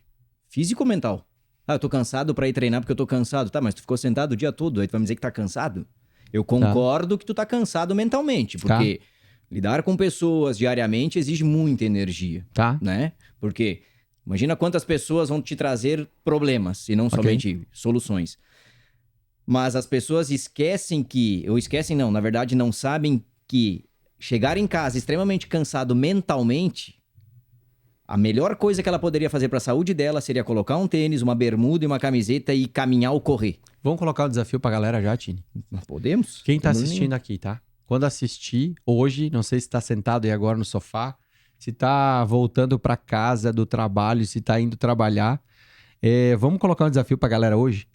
Físico ou mental? Eu tô cansado pra ir treinar porque eu tô cansado. Tá, mas tu ficou sentado o dia todo, aí tu vai me dizer que tá cansado? Eu concordo que tu tá cansado mentalmente, porque lidar com pessoas diariamente exige muita energia, né? Porque imagina quantas pessoas vão te trazer problemas e não somente soluções. Mas as pessoas esquecem não, na verdade não sabem que chegar em casa extremamente cansado mentalmente, a melhor coisa que ela poderia fazer para a saúde dela seria colocar um tênis, uma bermuda e uma camiseta e caminhar ou correr. Vamos colocar o desafio pra galera já, Tini? Podemos. Quem tá assistindo aqui, tá? Quando assistir, hoje, não sei se tá sentado aí agora no sofá, se tá voltando pra casa do trabalho, se tá indo trabalhar, vamos colocar um desafio pra galera hoje?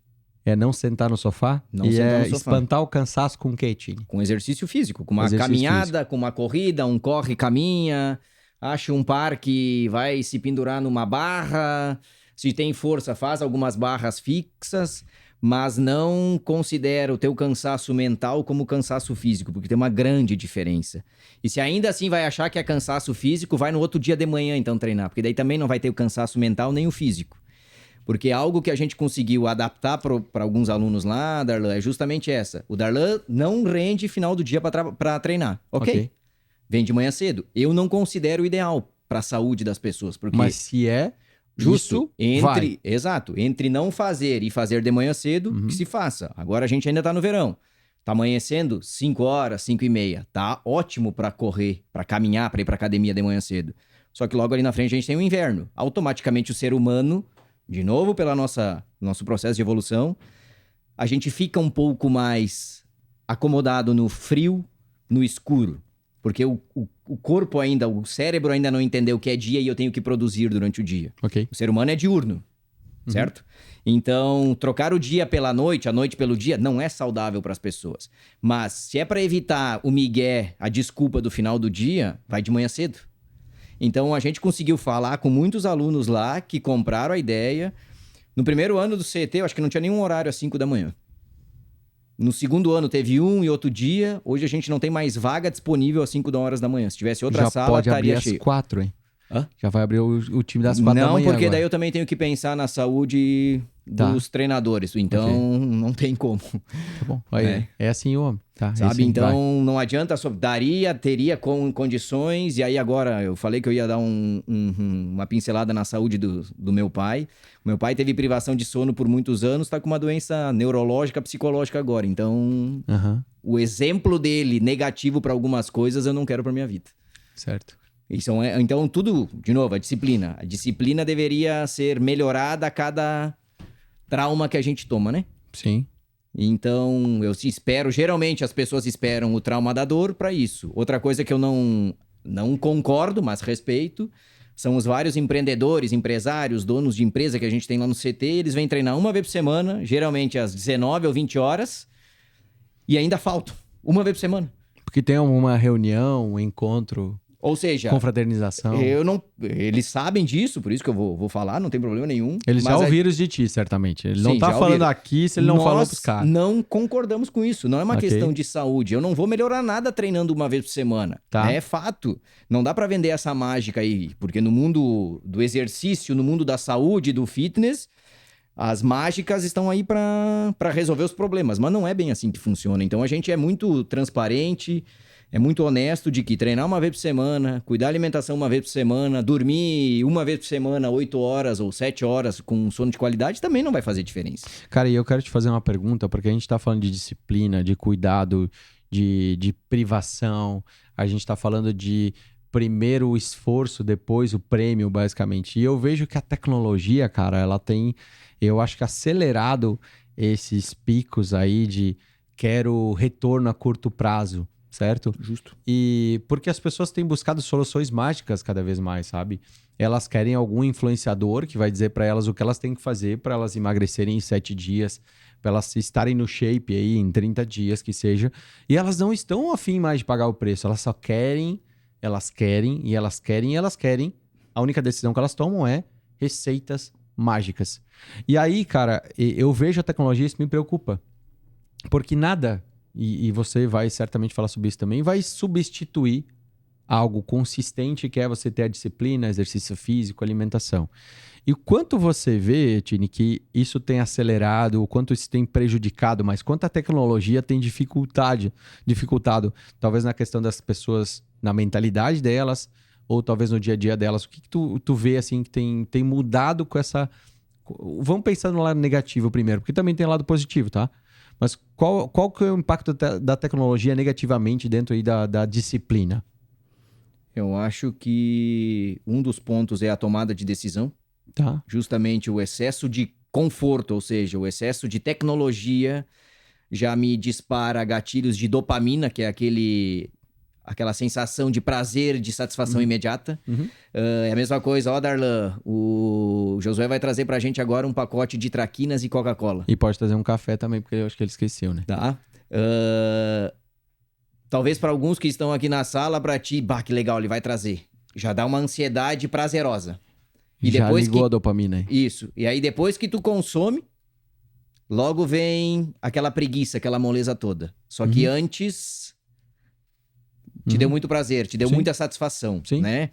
É não sentar no sofá? Não sentar no sofá. Espantar o cansaço com o quê, Tini? Com exercício físico, com uma caminhada, com uma corrida, um corre, caminha, acha um parque, vai se pendurar numa barra, se tem força, faz algumas barras fixas, mas não considera o teu cansaço mental como cansaço físico, porque tem uma grande diferença. E se ainda assim vai achar que é cansaço físico, vai no outro dia de manhã então treinar, porque daí também não vai ter o cansaço mental nem o físico. Porque algo que a gente conseguiu adaptar para alguns alunos lá, Darlan, é justamente essa. O Darlan não rende final do dia para treinar, ok? Vem de manhã cedo. Eu não considero o ideal para a saúde das pessoas. Porque mas se é justo, vai. Exato. Entre não fazer e fazer de manhã cedo, que se faça. Agora a gente ainda tá no verão. Tá amanhecendo 5 horas, 5:30. Tá ótimo para correr, para caminhar, para ir para academia de manhã cedo. Só que logo ali na frente a gente tem o inverno. Automaticamente o ser humano, de novo pela nosso processo de evolução, a gente fica um pouco mais acomodado no frio, no escuro. Porque o corpo ainda, o cérebro ainda não entendeu o que é dia e eu tenho que produzir durante o dia. O ser humano é diurno, certo? Então, trocar o dia pela noite, a noite pelo dia, não é saudável para as pessoas. Mas se é para evitar o migué, a desculpa do final do dia, vai de manhã cedo. Então, a gente conseguiu falar com muitos alunos lá que compraram a ideia. No primeiro ano do CET, eu acho que não tinha nenhum horário às 5 da manhã. No segundo ano teve um e outro dia. Hoje a gente não tem mais vaga disponível às 5 horas da manhã. Se tivesse outra sala, estaria cheio. Já pode abrir às 4, hein? Já vai abrir o time das 4 da manhã. Não, porque agora. daí eu também tenho que pensar na saúde dos treinadores. Então, não tem como. Tá bom. Aí, é assim o homem. Tá, sabe? Assim, então, não adianta. Teria condições. E aí agora, eu falei que eu ia dar uma pincelada na saúde do meu pai. O meu pai teve privação de sono por muitos anos. Tá com uma doença neurológica, psicológica agora. Então, o exemplo dele negativo para algumas coisas eu não quero para minha vida. Certo. Então, tudo, de novo, a disciplina. A disciplina deveria ser melhorada a cada trauma que a gente toma, né? Sim. Então, eu espero, geralmente as pessoas esperam o trauma da dor para isso. Outra coisa que eu não concordo, mas respeito, são os vários empreendedores, empresários, donos de empresa que a gente tem lá no CT. Eles vêm treinar uma vez por semana, geralmente às 19 ou 20 horas, e ainda faltam uma vez por semana. Porque tem uma reunião, um encontro... Ou seja, confraternização. Eles sabem disso, por isso que eu vou falar, não tem problema nenhum. Eles já ouviram de ti, certamente. Ele não tá falando aqui se ele não falou pros caras. Não concordamos com isso. Não é uma questão de saúde. Eu não vou melhorar nada treinando uma vez por semana. É fato. Não dá pra vender essa mágica aí, porque no mundo do exercício, no mundo da saúde, do fitness, as mágicas estão aí pra resolver os problemas. Mas não é bem assim que funciona. Então a gente é muito transparente. É muito honesto de que treinar uma vez por semana, cuidar da alimentação uma vez por semana, dormir uma vez por semana, 8 horas ou 7 horas com sono de qualidade também não vai fazer diferença. Cara, e eu quero te fazer uma pergunta, porque a gente tá falando de disciplina, de cuidado, de privação, a gente tá falando de primeiro o esforço, depois o prêmio, basicamente. E eu vejo que a tecnologia, cara, ela tem, eu acho que acelerado esses picos aí de quero retorno a curto prazo. Certo? Justo. E porque as pessoas têm buscado soluções mágicas cada vez mais, sabe? Elas querem algum influenciador que vai dizer para elas o que elas têm que fazer para elas emagrecerem em 7 dias, para elas estarem no shape aí em 30 dias, que seja. E elas não estão afim mais de pagar o preço, elas só querem, elas querem, e elas querem, e elas querem. A única decisão que elas tomam é receitas mágicas. E aí, cara, eu vejo a tecnologia e isso me preocupa. Porque nada... E você vai certamente falar sobre isso também, vai substituir algo consistente, que é você ter a disciplina, exercício físico, alimentação. E o quanto você vê, Tini, que isso tem acelerado, o quanto isso tem prejudicado, mas quanto a tecnologia tem dificultado, talvez na questão das pessoas, na mentalidade delas, ou talvez no dia a dia delas. O que tu vê, assim, que tem mudado com essa... Vamos pensar no lado negativo primeiro, porque também tem lado positivo, tá? Mas qual que é o impacto da tecnologia negativamente dentro aí da disciplina? Eu acho que um dos pontos é a tomada de decisão. Tá. Justamente o excesso de conforto, ou seja, o excesso de tecnologia já me dispara gatilhos de dopamina, que é aquela sensação de prazer, de satisfação imediata. Uhum. É a mesma coisa, ó, Darlan, o Josué vai trazer pra gente agora um pacote de traquinas e Coca-Cola. E pode trazer um café também, porque eu acho que ele esqueceu, né? Tá? Talvez para alguns que estão aqui na sala, pra ti, bah, que legal, ele vai trazer. Já dá uma ansiedade prazerosa. E já depois ligou a dopamina aí. Isso. E aí depois que tu consome, logo vem aquela preguiça, aquela moleza toda. Só que antes te deu muito prazer, te deu Sim. muita satisfação, Sim. né?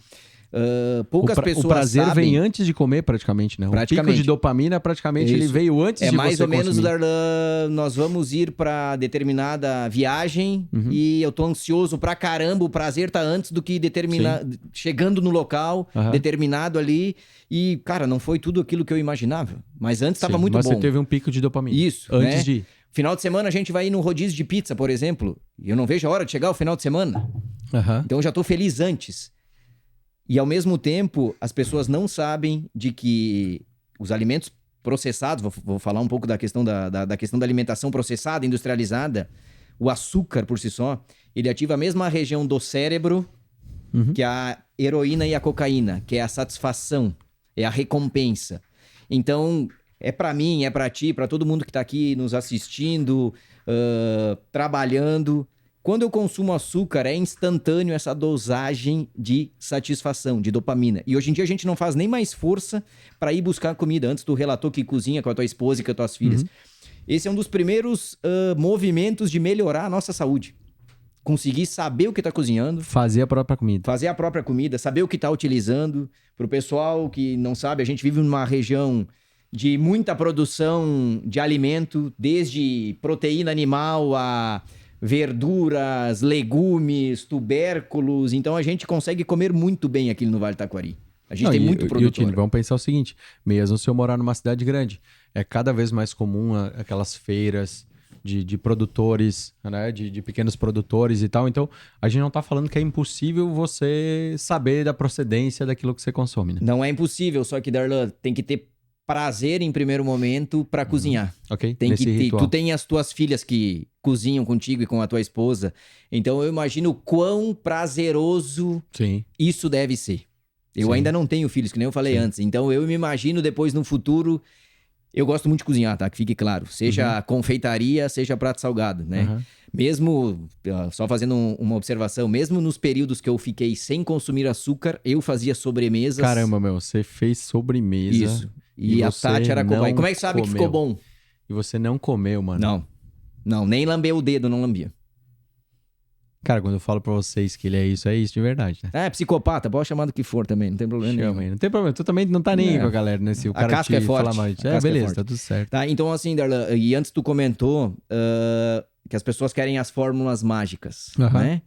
Poucas pessoas o prazer sabem... vem antes de comer, praticamente, né? Praticamente. O pico de dopamina, praticamente, ele Isso. veio antes de você mais ou menos, consumir. Darlan, nós vamos ir pra determinada viagem e eu tô ansioso pra caramba, o prazer tá antes do que chegando no local, determinado ali, e, cara, não foi tudo aquilo que eu imaginava, mas antes tava muito mas bom. Você teve um pico de dopamina. Isso, antes né? de... Final de semana a gente vai ir no rodízio de pizza, por exemplo, e eu não vejo a hora de chegar o final de semana. Então eu já tô feliz antes. E ao mesmo tempo, as pessoas não sabem de que os alimentos processados, vou falar um pouco da questão da questão da alimentação processada, industrializada, o açúcar por si só, ele ativa a mesma região do cérebro que a heroína e a cocaína, que é a satisfação, é a recompensa. Então, é pra mim, é pra ti, pra todo mundo que tá aqui nos assistindo, trabalhando... Quando eu consumo açúcar, é instantâneo essa dosagem de satisfação, de dopamina. E hoje em dia a gente não faz nem mais força para ir buscar comida. Antes tu relatou que cozinha com a tua esposa e com as tuas filhas. Esse é um dos primeiros movimentos de melhorar a nossa saúde. Conseguir saber o que tá cozinhando. Fazer a própria comida. Fazer a própria comida, saber o que tá utilizando. Pro pessoal que não sabe, a gente vive numa região de muita produção de alimento, desde proteína animal a... verduras, legumes, tubérculos. Então a gente consegue comer muito bem aqui no Vale do Taquari. A gente tem muito produtor. Tini, vamos pensar o seguinte, mesmo se eu morar numa cidade grande, é cada vez mais comum aquelas feiras de produtores, né? De pequenos produtores e tal. Então, a gente não tá falando que é impossível você saber da procedência daquilo que você consome, né? Não é impossível, só que, Darlan, tem que ter prazer em primeiro momento para cozinhar. Ok, tem nesse que ter. ritual. Tu tem as tuas filhas que cozinham contigo e com a tua esposa. Então eu imagino quão prazeroso isso deve ser. Eu ainda não tenho filhos, que nem eu falei antes. Então eu me imagino depois no futuro... Eu gosto muito de cozinhar, tá? Que fique claro. Seja confeitaria, seja prato salgado, né? Mesmo, só fazendo uma observação, mesmo nos períodos que eu fiquei sem consumir açúcar, eu fazia sobremesas. Caramba, meu, você fez sobremesa. Isso. E a Tati era cobaia. Como é que sabe que ficou bom? E você não comeu, mano? Não, nem lambeu o dedo, não lambia. Cara, quando eu falo pra vocês que ele é isso de verdade, né? É, psicopata, pode chamar do que for também, não tem problema nenhum. Não tem problema, tu também não tá nem aí com a galera, né? Se o cara casca te é forte. falar mais. Beleza, tá tudo certo. Tá, então assim, Darlan, e antes tu comentou que as pessoas querem as fórmulas mágicas, né?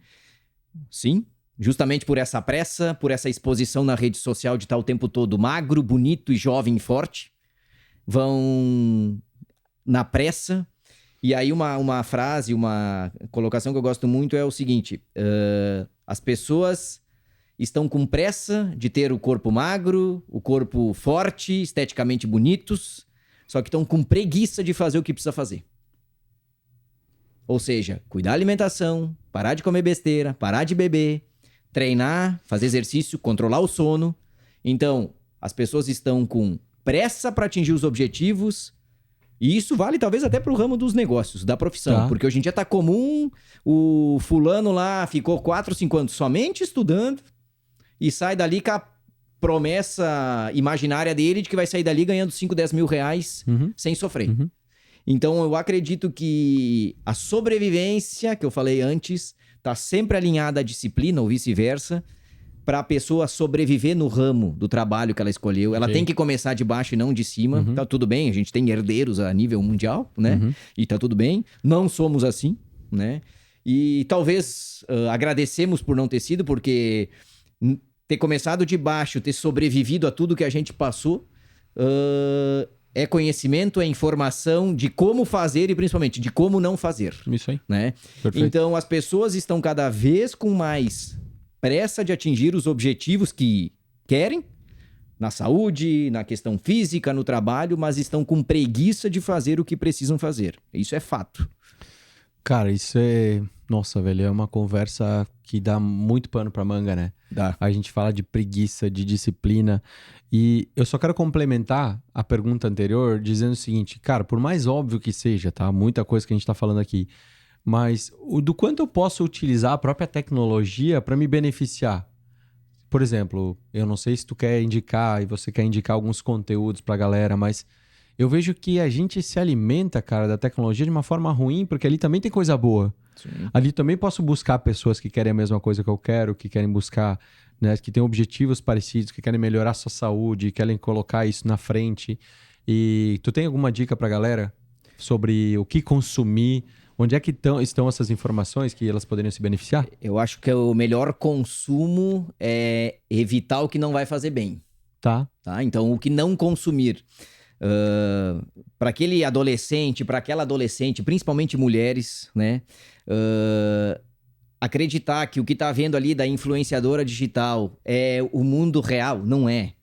Sim, justamente por essa pressa, por essa exposição na rede social de estar o tempo todo magro, bonito e jovem e forte, vão na pressa. E aí uma frase, uma colocação que eu gosto muito é o seguinte, as pessoas estão com pressa de ter o corpo magro, o corpo forte, esteticamente bonitos, só que estão com preguiça de fazer o que precisa fazer. Ou seja, cuidar da alimentação, parar de comer besteira, parar de beber, treinar, fazer exercício, controlar o sono. Então, as pessoas estão com pressa para atingir os objetivos. E isso vale talvez até pro ramo dos negócios, da profissão. Porque hoje em dia tá comum, o fulano lá ficou 4, 5 anos somente estudando e sai dali com a promessa imaginária dele de que vai sair dali ganhando 5, 10 mil reais sem sofrer. Então eu acredito que a sobrevivência, que eu falei antes, tá sempre alinhada à disciplina ou vice-versa, para a pessoa sobreviver no ramo do trabalho que ela escolheu. Ela Ok. tem que começar de baixo e não de cima. Tá tudo bem, a gente tem herdeiros a nível mundial, né? E tá tudo bem. Não somos assim, né? E talvez agradecemos por não ter sido, porque ter começado de baixo, ter sobrevivido a tudo que a gente passou, é conhecimento, é informação de como fazer e principalmente de como não fazer, Isso aí. né? Perfeito. Então as pessoas estão cada vez com mais pressa de atingir os objetivos que querem, na saúde, na questão física, no trabalho, mas estão com preguiça de fazer o que precisam fazer. Isso é fato. Cara, isso é... Nossa, velho, é uma conversa que dá muito pano pra manga, né? Dá. A gente fala de preguiça, de disciplina. E eu só quero complementar a pergunta anterior dizendo o seguinte, cara, por mais óbvio que seja, tá? Muita coisa que a gente tá falando aqui. Mas do quanto eu posso utilizar a própria tecnologia para me beneficiar? Por exemplo, eu não sei se tu quer indicar e você quer indicar alguns conteúdos pra galera, mas eu vejo que a gente se alimenta, cara, da tecnologia de uma forma ruim, porque ali também tem coisa boa. Sim. Ali também posso buscar pessoas que querem a mesma coisa que eu quero, que querem buscar, né, que têm objetivos parecidos, que querem melhorar a sua saúde, querem colocar isso na frente. E tu tem alguma dica pra galera sobre o que consumir? Onde é que estão essas informações que elas poderiam se beneficiar? Eu acho que o melhor consumo é evitar o que não vai fazer bem, Tá. tá? Então, o que não consumir. Para aquele adolescente, para aquela adolescente, principalmente mulheres, né? Acreditar que o que tá vendo ali da influenciadora digital é o mundo real, não é,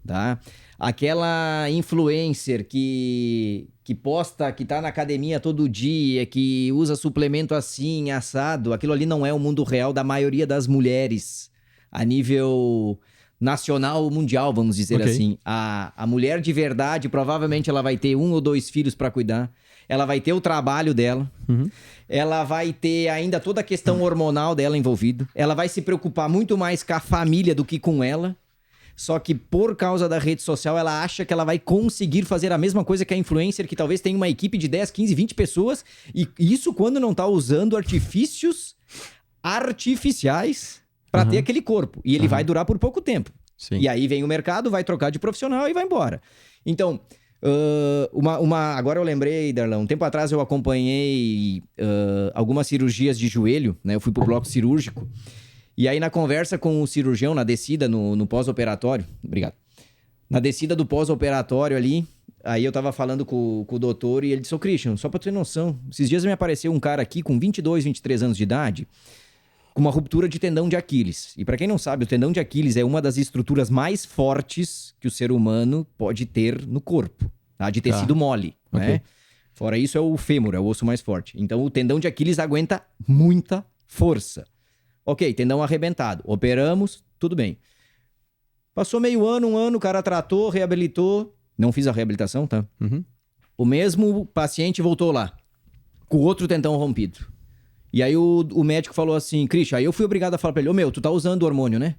tá? Aquela influencer que posta que tá na academia todo dia, que usa suplemento assim, assado, aquilo ali não é o mundo real da maioria das mulheres a nível nacional ou mundial, vamos dizer Ok. assim. A mulher de verdade, provavelmente ela vai ter 1 ou 2 filhos para cuidar, ela vai ter o trabalho dela, ela vai ter ainda toda a questão hormonal dela envolvida, ela vai se preocupar muito mais com a família do que com ela. Só que por causa da rede social, ela acha que ela vai conseguir fazer a mesma coisa que a influencer, que talvez tenha uma equipe de 10, 15, 20 pessoas. E isso quando não tá usando artifícios artificiais para ter aquele corpo. E ele vai durar por pouco tempo. Sim. E aí vem o mercado, vai trocar de profissional e vai embora. Então, agora eu lembrei, Darlão, um tempo atrás eu acompanhei algumas cirurgias de joelho, né? Eu fui pro bloco cirúrgico. E aí, na conversa com o cirurgião, na descida, no pós-operatório... Obrigado. Na descida do pós-operatório ali, aí eu tava falando com o doutor e ele disse, ô Christian, só pra ter noção, esses dias me apareceu um cara aqui com 22, 23 anos de idade, com uma ruptura de tendão de Aquiles. E pra quem não sabe, o tendão de Aquiles é uma das estruturas mais fortes que o ser humano pode ter no corpo, tá? De tecido mole, né? Fora isso, é o fêmur, é o osso mais forte. Então, o tendão de Aquiles aguenta muita força. Ok, tendão arrebentado. Operamos, tudo bem. Passou meio ano, 1 ano, o cara tratou, reabilitou. Não fiz a reabilitação, tá? O mesmo paciente voltou lá, com outro tendão rompido. E aí o médico falou assim, Christian, aí eu fui obrigado a falar pra ele, meu, tu tá usando hormônio, né?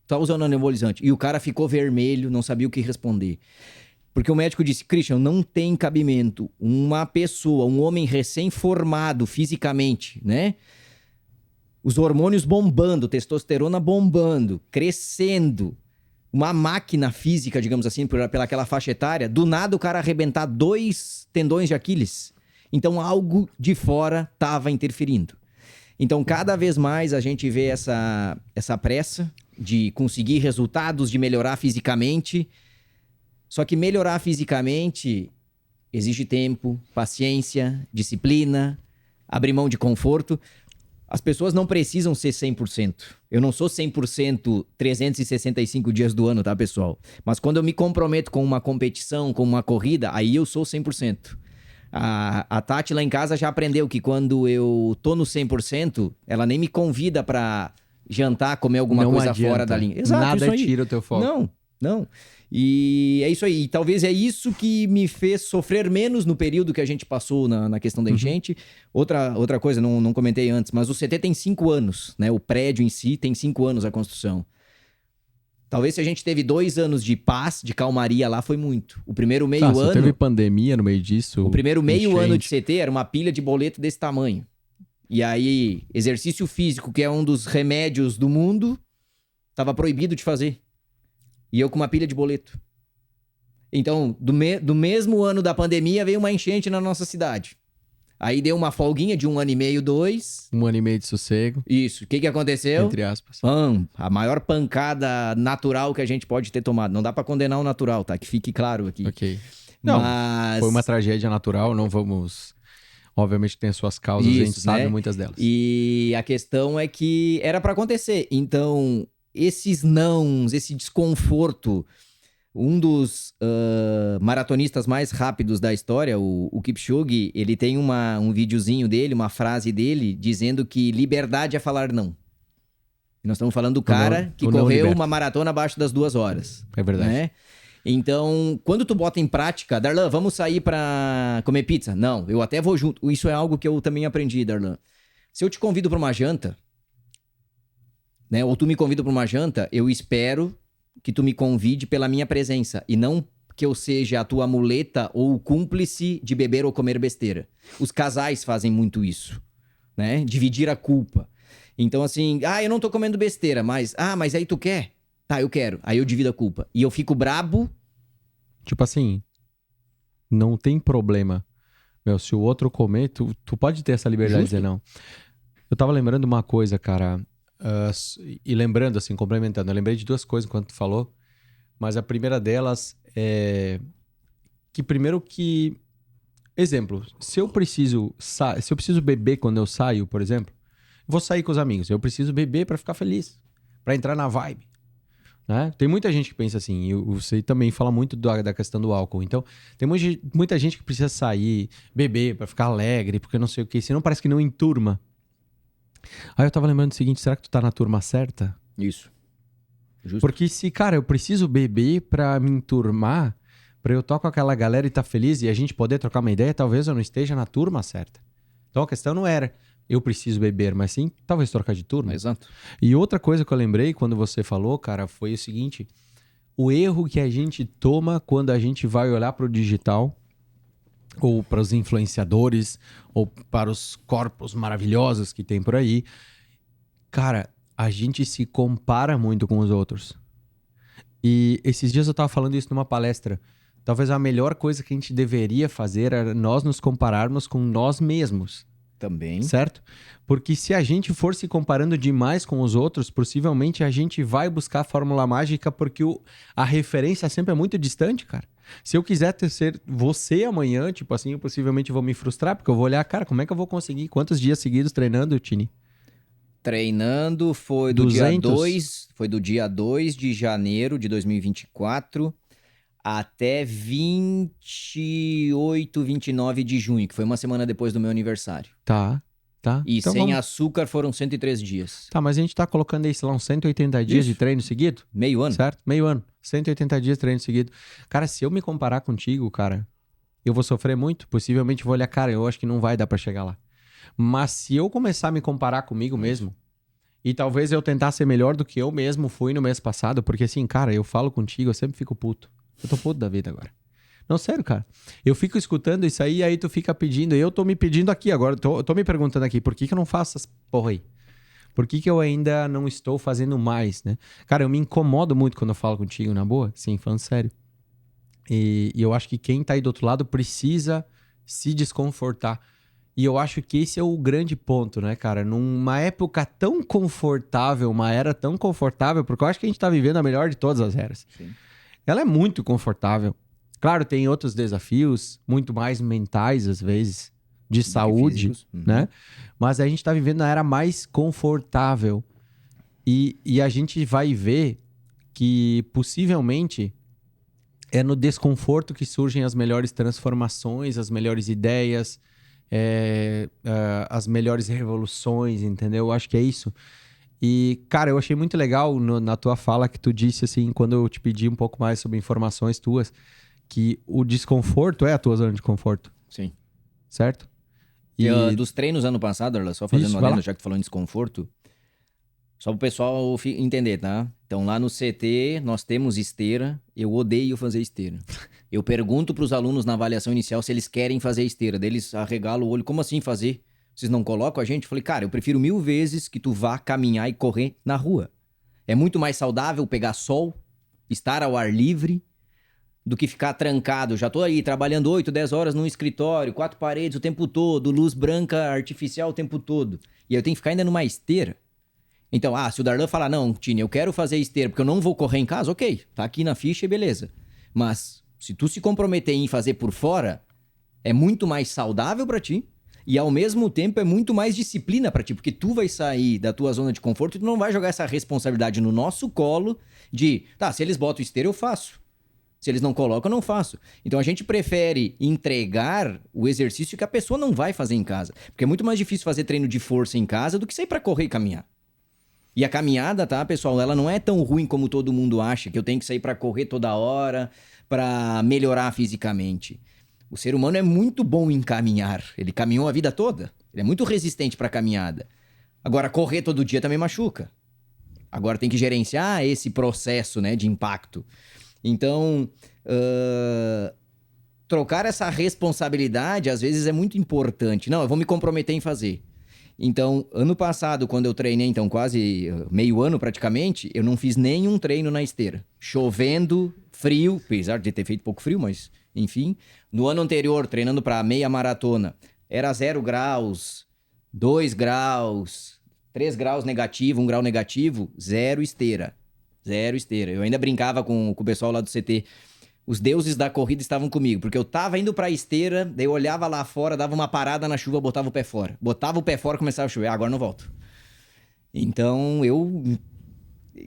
Tá usando anabolizante. E o cara ficou vermelho, não sabia o que responder. Porque o médico disse, Christian, não tem cabimento uma pessoa, um homem recém-formado fisicamente, né? Os hormônios bombando, testosterona bombando, crescendo. Uma máquina física, digamos assim, pelaquela faixa etária. Do nada o cara arrebentar 2 tendões de Aquiles. Então algo de fora estava interferindo. Então cada vez mais a gente vê essa pressa de conseguir resultados, de melhorar fisicamente. Só que melhorar fisicamente exige tempo, paciência, disciplina, abrir mão de conforto. As pessoas não precisam ser 100%. Eu não sou 100% 365 dias do ano, tá, pessoal? Mas quando eu me comprometo com uma competição, com uma corrida, aí eu sou 100%. A Tati lá em casa já aprendeu que quando eu tô no 100%, ela nem me convida pra jantar, comer alguma coisa fora da linha. Exato, Nada isso aí. tira o teu foco. Não. E é isso aí. E talvez é isso que me fez sofrer menos no período que a gente passou na questão da enchente. Outra coisa, não comentei antes, mas o CT tem 5 anos, né? O prédio em si tem 5 anos a construção. Talvez se a gente teve 2 anos de paz, de calmaria lá, foi muito. O primeiro meio ano... Teve pandemia no meio disso. O primeiro meio enchente. ano de CT era uma pilha de boleto desse tamanho. E aí, exercício físico, que é um dos remédios do mundo, tava proibido de fazer. E eu com uma pilha de boleto. Então, do mesmo ano da pandemia, veio uma enchente na nossa cidade. Aí deu uma folguinha de 1 ano e meio, 2. 1 ano e meio de sossego, Isso. O que aconteceu? entre aspas. A maior pancada natural que a gente pode ter tomado. Não dá pra condenar o natural, tá? Que fique claro aqui. Ok. Não, Mas... foi uma tragédia natural, não vamos... Obviamente tem as suas causas, a gente Isso, sabe né? muitas delas. E a questão é que era pra acontecer. Então, esses nãos, esse desconforto... Um dos maratonistas mais rápidos da história, o Kipchoge, ele tem um videozinho dele, uma frase dele, dizendo que liberdade é falar não. E nós estamos falando do cara que correu uma maratona abaixo das 2 horas. É verdade. Né? Então, quando tu bota em prática, Darlan, vamos sair pra comer pizza? Não, eu até vou junto. Isso é algo que eu também aprendi, Darlan. Se eu te convido pra uma janta, né, ou tu me convida pra uma janta, eu espero que tu me convide pela minha presença e não que eu seja a tua muleta ou cúmplice de beber ou comer besteira. Os casais fazem muito isso, né? Dividir a culpa. Então assim, eu não tô comendo besteira, mas aí tu quer? Tá, eu quero. Aí eu divido a culpa. E eu fico brabo. Tipo assim, não tem problema. Meu, se o outro comer, tu pode ter essa liberdade de dizer não. Eu tava lembrando uma coisa, cara... e lembrando, assim, complementando, eu lembrei de 2 coisas enquanto tu falou, mas a primeira delas é que primeiro que, exemplo, se eu preciso beber quando eu saio, por exemplo, vou sair com os amigos, eu preciso beber pra ficar feliz, pra entrar na vibe, né? Tem muita gente que pensa assim, e você também fala muito da questão do álcool, então tem muita gente que precisa sair, beber pra ficar alegre, porque não sei o que, senão parece que não enturma. Aí eu tava lembrando do seguinte, será que tu tá na turma certa? Isso. Justo. Porque se, cara, eu preciso beber pra me enturmar, pra eu estar com aquela galera e tá feliz e a gente poder trocar uma ideia, talvez eu não esteja na turma certa. Então a questão não era eu preciso beber, mas sim, talvez trocar de turma. Exato. E outra coisa que eu lembrei quando você falou, cara, foi o seguinte, o erro que a gente toma quando a gente vai olhar pro digital, ou para os influenciadores, ou para os corpos maravilhosos que tem por aí. Cara, a gente se compara muito com os outros. E esses dias eu tava falando isso numa palestra. Talvez a melhor coisa que a gente deveria fazer era nós nos compararmos com nós mesmos. Também. Certo? Porque se a gente for se comparando demais com os outros, possivelmente a gente vai buscar a fórmula mágica porque a referência sempre é muito distante, cara. Se eu quiser ser você amanhã, tipo assim, eu possivelmente vou me frustrar, porque eu vou olhar, cara, como é que eu vou conseguir? Quantos dias seguidos treinando, Tini? Treinando foi do 200? do dia 2 de janeiro de 2024 até 28, 29 de junho, que foi uma semana depois do meu aniversário. Tá. E então sem açúcar foram 103 dias. Tá, mas a gente tá colocando aí, sei lá, uns 180 dias de treino seguido? Meio ano. Certo? Meio ano. 180 dias de treino seguido. Cara, se eu me comparar contigo, cara, eu vou sofrer muito. Possivelmente vou olhar, cara, eu acho que não vai dar pra chegar lá. Mas se eu começar a me comparar comigo mesmo, e talvez eu tentar ser melhor do que eu mesmo fui no mês passado, porque assim, cara, eu falo contigo, eu sempre fico puto. Eu tô puto da vida agora. Não, sério, cara. Eu fico escutando isso aí tu fica pedindo. E eu tô me pedindo aqui agora. Eu tô me perguntando aqui, por que eu não faço essas porra aí? Por que eu ainda não estou fazendo mais, né? Cara, eu me incomodo muito quando eu falo contigo, na boa. Sim, falando sério. E eu acho que quem tá aí do outro lado precisa se desconfortar. E eu acho que esse é o grande ponto, né, cara? Numa época tão confortável, uma era tão confortável, porque eu acho que a gente tá vivendo a melhor de todas as eras. Sim. Ela é muito confortável. Claro, tem outros desafios, muito mais mentais, às vezes, de saúde, né? Mas a gente tá vivendo na era mais confortável. E a gente vai ver que, possivelmente, é no desconforto que surgem as melhores transformações, as melhores ideias, as melhores revoluções, entendeu? Eu acho que é isso. E, cara, eu achei muito legal na tua fala que tu disse, assim, quando eu te pedi um pouco mais sobre informações tuas, que o desconforto é a tua zona de conforto. Sim. Certo? Dos treinos ano passado, Arla, só fazendo uma lenda, já que falou em desconforto, só pro pessoal entender, tá? Então, lá no CT, nós temos esteira. Eu odeio fazer esteira. Eu pergunto pros alunos na avaliação inicial se eles querem fazer esteira. Deles arregalam o olho. Como assim fazer? Vocês não colocam a gente? Eu falei, cara, eu prefiro 1000 vezes que tu vá caminhar e correr na rua. É muito mais saudável pegar sol, estar ao ar livre, do que ficar trancado. Já tô aí trabalhando 8, 10 horas num escritório, 4 paredes o tempo todo, luz branca artificial o tempo todo. E eu tenho que ficar ainda numa esteira. Então, se o Darlan falar, não, Tini, eu quero fazer esteira porque eu não vou correr em casa, ok, tá aqui na ficha e beleza. Mas, se tu se comprometer em fazer por fora, é muito mais saudável pra ti e, ao mesmo tempo, é muito mais disciplina pra ti, porque tu vai sair da tua zona de conforto e tu não vai jogar essa responsabilidade no nosso colo de, se eles botam esteira, eu faço. Se eles não colocam, eu não faço. Então, a gente prefere entregar o exercício que a pessoa não vai fazer em casa. Porque é muito mais difícil fazer treino de força em casa do que sair pra correr e caminhar. E a caminhada, tá, pessoal, ela não é tão ruim como todo mundo acha, que eu tenho que sair pra correr toda hora, pra melhorar fisicamente. O ser humano é muito bom em caminhar. Ele caminhou a vida toda. Ele é muito resistente pra caminhada. Agora, correr todo dia também machuca. Agora tem que gerenciar esse processo, né, de impacto. Então, trocar essa responsabilidade, às vezes, é muito importante. Não, eu vou me comprometer em fazer. Então, ano passado, quando eu treinei, então quase meio ano praticamente, eu não fiz nenhum treino na esteira. Chovendo, frio, apesar de ter feito pouco frio, mas enfim. No ano anterior, treinando para meia maratona, era 0 graus, 2 graus, 3 graus negativo, 1 grau negativo, zero esteira. Zero esteira. Eu ainda brincava com o pessoal lá do CT. Os deuses da corrida estavam comigo, porque eu tava indo pra esteira, daí eu olhava lá fora, dava uma parada na chuva, botava o pé fora. Botava o pé fora, começava a chover. Agora não volto. Então,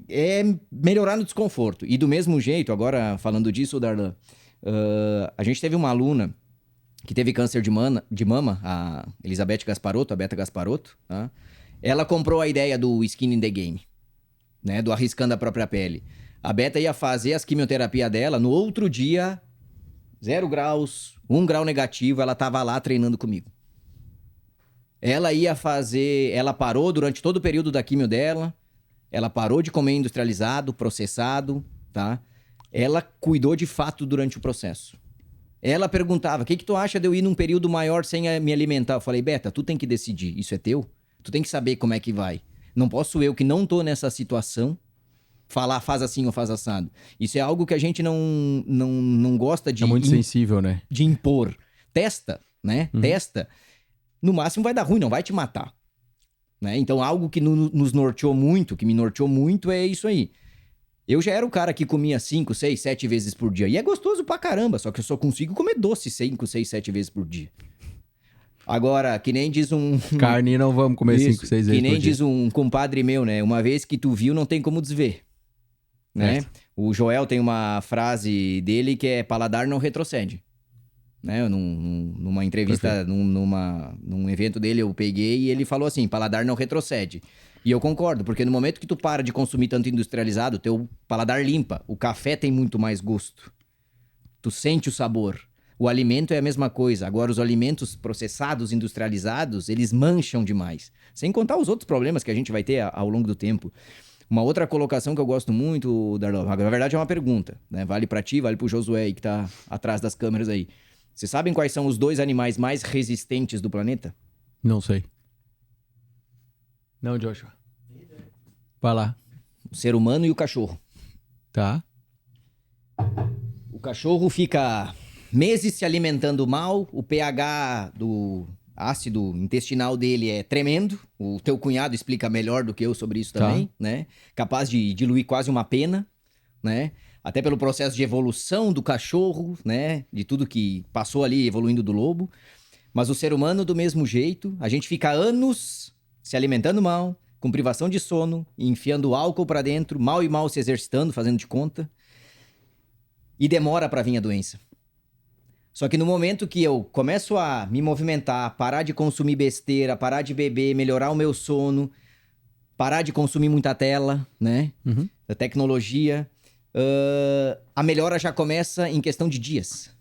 é melhorar no desconforto. E do mesmo jeito, agora falando disso, Darlan, a gente teve uma aluna que teve câncer de mama, a Elizabeth Gasparotto, a Beta Gasparotto, tá? Ela comprou a ideia do Skin in the Game, né? Do arriscando a própria pele. A Beta ia fazer as quimioterapia dela, no outro dia, 0 graus, 1 grau negativo, ela tava lá treinando comigo. Ela parou durante todo o período da quimio dela, ela parou de comer industrializado, processado, tá? Ela cuidou de fato durante o processo. Ela perguntava, o que tu acha de eu ir num período maior sem me alimentar? Eu falei, Beta, tu tem que decidir, isso é teu? Tu tem que saber como é que vai. Não posso eu, que não tô nessa situação, falar faz assim ou faz assado. Isso é algo que a gente não gosta de... É muito sensível, né? De impor. Testa, né? Testa. No máximo vai dar ruim, não vai te matar. Né? Então, algo que nos norteou muito, que me norteou muito, é isso aí. Eu já era o cara que comia 5, 6, 7 vezes por dia. E é gostoso pra caramba, só que eu só consigo comer doce 5, 6, 7 vezes por dia. Agora, que nem diz um... Carne não vamos comer 5, 6 vezes por dia. Que nem diz um compadre meu, né? Uma vez que tu viu, não tem como desver. Né? O Joel tem uma frase dele que é paladar não retrocede. Né? Numa entrevista, num evento dele, eu peguei e ele falou assim, paladar não retrocede. E eu concordo, porque no momento que tu para de consumir tanto industrializado, teu paladar limpa. O café tem muito mais gosto. Tu sente o sabor. O alimento é a mesma coisa. Agora, os alimentos processados, industrializados, eles mancham demais. Sem contar os outros problemas que a gente vai ter ao longo do tempo. Uma outra colocação que eu gosto muito, Darlan, na verdade é uma pergunta, né? Vale pra ti, vale pro Josué aí que tá atrás das câmeras aí. Vocês sabem quais são os 2 animais mais resistentes do planeta? Não sei. Não, Joshua. Vai lá. O ser humano e o cachorro. Tá. O cachorro fica meses se alimentando mal, o pH do ácido intestinal dele é tremendo. O teu cunhado explica melhor do que eu sobre isso também, né? Capaz de diluir quase uma pena, né? Até pelo processo de evolução do cachorro, né? De tudo que passou ali evoluindo do lobo. Mas o ser humano, do mesmo jeito, a gente fica anos se alimentando mal, com privação de sono, enfiando álcool pra dentro, mal e mal se exercitando, fazendo de conta. E demora pra vir a doença. Só que no momento que eu começo a me movimentar, parar de consumir besteira, parar de beber, melhorar o meu sono, parar de consumir muita tela, né? Da tecnologia, a melhora já começa em questão de dias.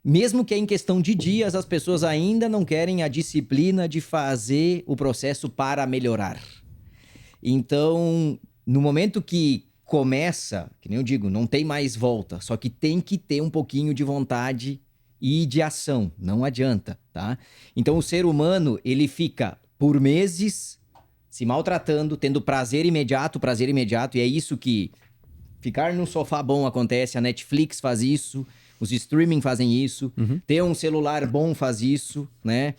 Mesmo que em questão de dias, as pessoas ainda não querem a disciplina de fazer o processo para melhorar. Então, no momento que começa, que nem eu digo, não tem mais volta, só que tem que ter um pouquinho de vontade e de ação. Não adianta, tá? Então o ser humano, ele fica por meses se maltratando, tendo prazer imediato, e é isso que ficar num sofá bom acontece, a Netflix faz isso, os streaming fazem isso, ter um celular bom faz isso, né?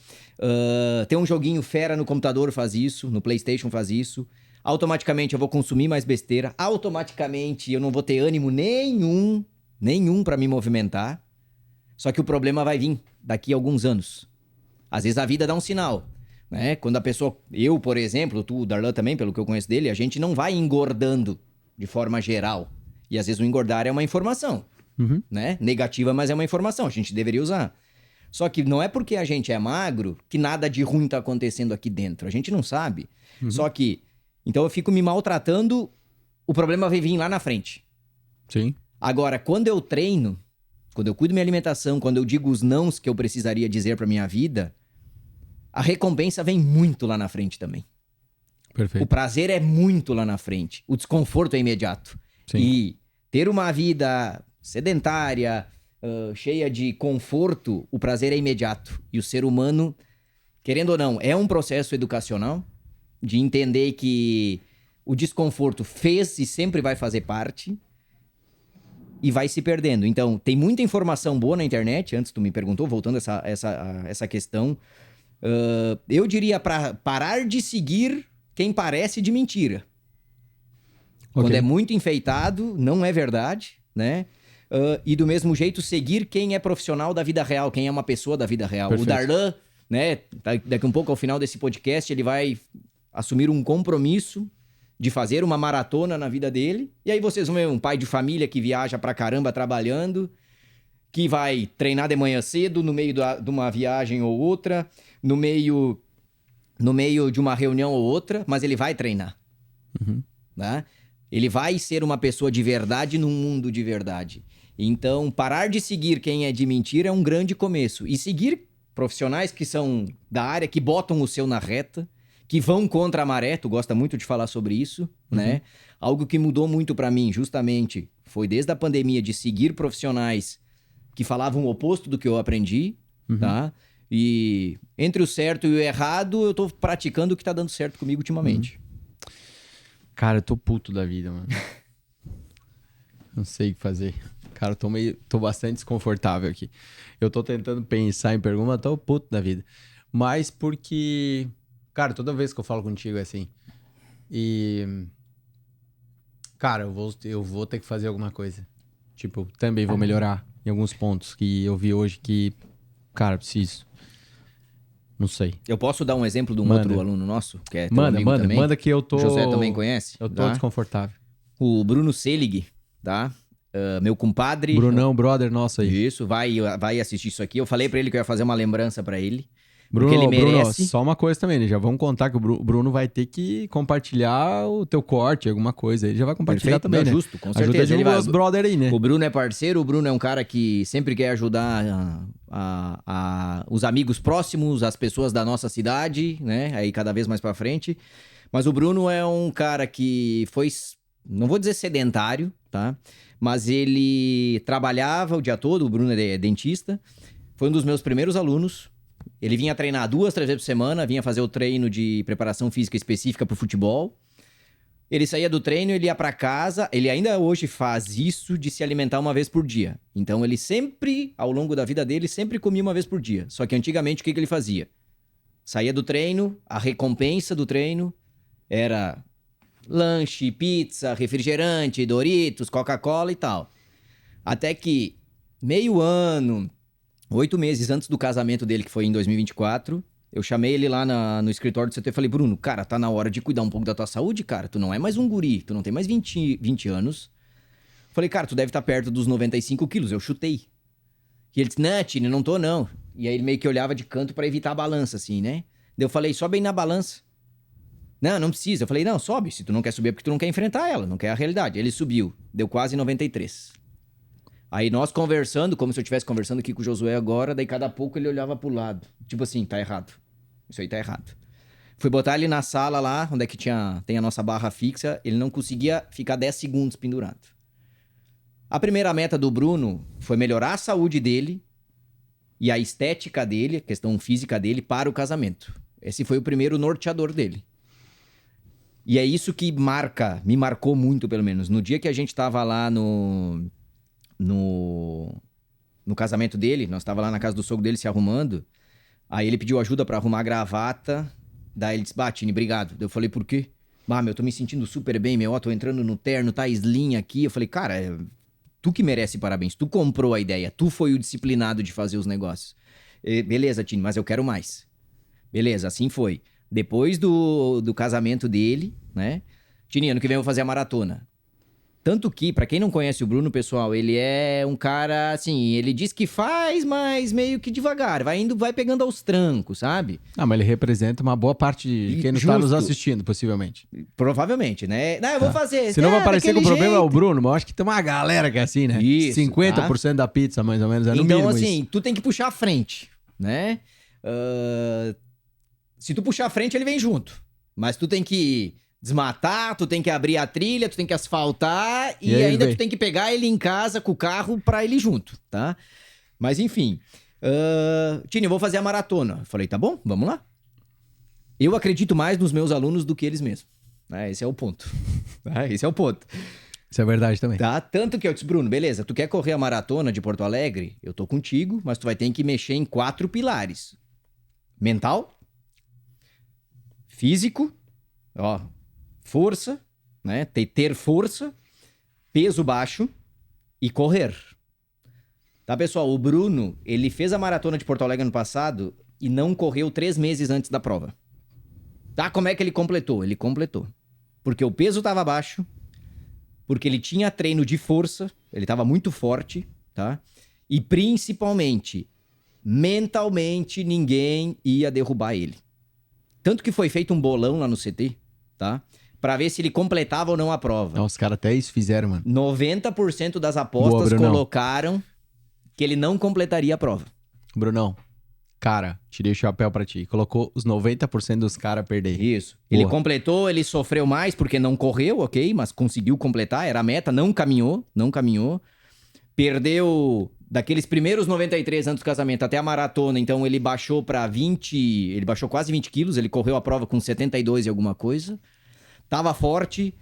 Ter um joguinho fera no computador faz isso, no PlayStation faz isso. Automaticamente eu vou consumir mais besteira, automaticamente eu não vou ter ânimo nenhum pra me movimentar. Só que o problema vai vir daqui a alguns anos. Às vezes a vida dá um sinal, né? Quando a pessoa, eu, por exemplo, tu, o Darlan também, pelo que eu conheço dele, a gente não vai engordando de forma geral. E às vezes o engordar é uma informação, né? Negativa, mas é uma informação, a gente deveria usar. Só que não é porque a gente é magro que nada de ruim tá acontecendo aqui dentro. A gente não sabe. Só que, então eu fico me maltratando, o problema vai vir lá na frente. Sim. Agora, quando eu treino, quando eu cuido da minha alimentação, quando eu digo os nãos que eu precisaria dizer pra minha vida, a recompensa vem muito lá na frente também. Perfeito. O prazer é muito lá na frente. O desconforto é imediato. Sim. E ter uma vida sedentária, cheia de conforto, o prazer é imediato. E o ser humano, querendo ou não, é um processo educacional de entender que o desconforto fez e sempre vai fazer parte e vai se perdendo. Então, tem muita informação boa na internet. Antes tu me perguntou, voltando a essa questão, eu diria para parar de seguir quem parece de mentira. Quando é muito enfeitado, não é verdade, né? E do mesmo jeito, seguir quem é profissional da vida real, quem é uma pessoa da vida real. Perfeito. O Darlan, né? Daqui um pouco, ao final desse podcast, ele vai assumir um compromisso de fazer uma maratona na vida dele. E aí vocês vão ver um pai de família que viaja pra caramba trabalhando, que vai treinar de manhã cedo, no meio de uma viagem ou outra, no meio de uma reunião ou outra, mas ele vai treinar. Né? Ele vai ser uma pessoa de verdade num mundo de verdade. Então, parar de seguir quem é de mentira é um grande começo. E seguir profissionais que são da área, que botam o seu na reta, que vão contra a maré, tu gosta muito de falar sobre isso, né? Algo que mudou muito pra mim, justamente, foi desde a pandemia de seguir profissionais que falavam o oposto do que eu aprendi, tá? E entre o certo e o errado, eu tô praticando o que tá dando certo comigo ultimamente. Cara, eu tô puto da vida, mano. Não sei o que fazer. Cara, eu tô bastante desconfortável aqui. Eu tô tentando pensar em pergunta, mas tô puto da vida. Mas porque... Cara, toda vez que eu falo contigo é assim. E... Cara, eu vou ter que fazer alguma coisa. Tipo, também vou melhorar em alguns pontos que eu vi hoje que... Cara, preciso. Não sei. Eu posso dar um exemplo de um outro aluno nosso, que é teu Manda, amigo também? manda que eu tô... O José também conhece? Eu tô tá? desconfortável. O Bruno Selig, tá? Meu compadre... Brunão, brother nosso aí. Isso, vai assistir isso aqui. Eu falei pra ele que eu ia fazer uma lembrança pra ele. Bruno, porque ele merece. Bruno, só uma coisa também, né? Já vamos contar que o Bruno vai ter que compartilhar o teu corte, alguma coisa. Ele já vai compartilhar também, Não, né? justo, com Ajuda certeza. de Ele vai... os brother aí, né? O Bruno é parceiro, o Bruno é um cara que sempre quer ajudar os amigos próximos, as pessoas da nossa cidade, né? Aí cada vez mais pra frente. Mas o Bruno é um cara que foi, não vou dizer sedentário, tá? Mas ele trabalhava o dia todo, o Bruno é dentista. Foi um dos meus primeiros alunos. Ele vinha treinar 2, 3 vezes por semana, vinha fazer o treino de preparação física específica pro futebol. Ele saía do treino, ele ia pra casa, ele ainda hoje faz isso de se alimentar uma vez por dia. Então ele sempre, ao longo da vida dele, sempre comia uma vez por dia. Só que antigamente o que ele fazia? Saía do treino, a recompensa do treino era lanche, pizza, refrigerante, Doritos, Coca-Cola e tal. Até que meio ano... 8 meses antes do casamento dele, que foi em 2024, eu chamei ele lá no escritório do CT e falei, Bruno, cara, tá na hora de cuidar um pouco da tua saúde, cara. Tu não é mais um guri, tu não tem mais 20 anos. Falei, cara, tu deve estar perto dos 95 quilos. Eu chutei. E ele disse, não, Tini, não tô não. E aí ele meio que olhava de canto pra evitar a balança, assim, né? Daí eu falei, sobe aí na balança. Não precisa. Eu falei, não, sobe. Se tu não quer subir é porque tu não quer enfrentar ela, não quer a realidade. Ele subiu, deu quase 93. Aí nós conversando, como se eu estivesse conversando aqui com o Josué agora, daí cada pouco ele olhava pro lado. Tipo assim, tá errado. Isso aí tá errado. Fui botar ele na sala lá, onde é que tem a nossa barra fixa, ele não conseguia ficar 10 segundos pendurado. A primeira meta do Bruno foi melhorar a saúde dele e a estética dele, a questão física dele para o casamento. Esse foi o primeiro norteador dele. E é isso que me marcou muito, pelo menos. No dia que a gente tava lá no casamento dele, nós tava lá na casa do sogro dele se arrumando, aí ele pediu ajuda pra arrumar a gravata, daí ele disse, Tini, obrigado. Daí eu falei, por quê? Eu tô me sentindo super bem, tô entrando no terno, tá slim aqui. Eu falei, cara, tu que merece parabéns, tu comprou a ideia, tu foi o disciplinado de fazer os negócios. Beleza, Tini, mas eu quero mais. Beleza, assim foi. Depois do casamento dele, né? Tini, ano que vem eu vou fazer a maratona. Tanto que, pra quem não conhece o Bruno, pessoal, ele é um cara, assim, ele diz que faz, mas meio que devagar. Vai pegando aos trancos, sabe? Mas ele representa uma boa parte de quem não está nos assistindo, possivelmente. Provavelmente, né? Não, eu vou fazer. Se não vai parecer que o problema é o Bruno, mas eu acho que tem uma galera que é assim, né? Isso, 50% da pizza, mais ou menos, é no então, mínimo assim, isso. tu tem que puxar a frente, né? Se tu puxar a frente, ele vem junto. Mas tu tem que desmatar, tu tem que abrir a trilha, tu tem que asfaltar e ainda tu tem que pegar ele em casa com o carro pra ele ir junto, tá? Mas enfim. Tini, eu vou fazer a maratona. Eu falei, tá bom, vamos lá. Eu acredito mais nos meus alunos do que eles mesmos. Esse é o ponto. Esse é o ponto. Isso é verdade também. Tá? Tanto que eu disse, Bruno, beleza, tu quer correr a maratona de Porto Alegre? Eu tô contigo, mas tu vai ter que mexer em 4 pilares. Mental, físico, força, né? Ter força, peso baixo e correr. Tá, pessoal? O Bruno, ele fez a maratona de Porto Alegre ano passado e não correu 3 meses antes da prova. Tá? Como é que ele completou? Ele completou. Porque o peso tava baixo, porque ele tinha treino de força, ele tava muito forte, tá? E principalmente, mentalmente, ninguém ia derrubar ele. Tanto que foi feito um bolão lá no CT, tá? Pra ver se ele completava ou não a prova. Os caras até isso fizeram, mano. 90% das apostas colocaram que ele não completaria a prova. Brunão, cara, tirei o chapéu pra ti. Colocou os 90% dos caras a perder. Isso. Ele completou, ele sofreu mais porque não correu, ok? Mas conseguiu completar, era a meta, não caminhou. Perdeu daqueles primeiros 93 antes do casamento até a maratona, então ele baixou pra 20, ele baixou quase 20 quilos, ele correu a prova com 72 e alguma coisa. Tava forte.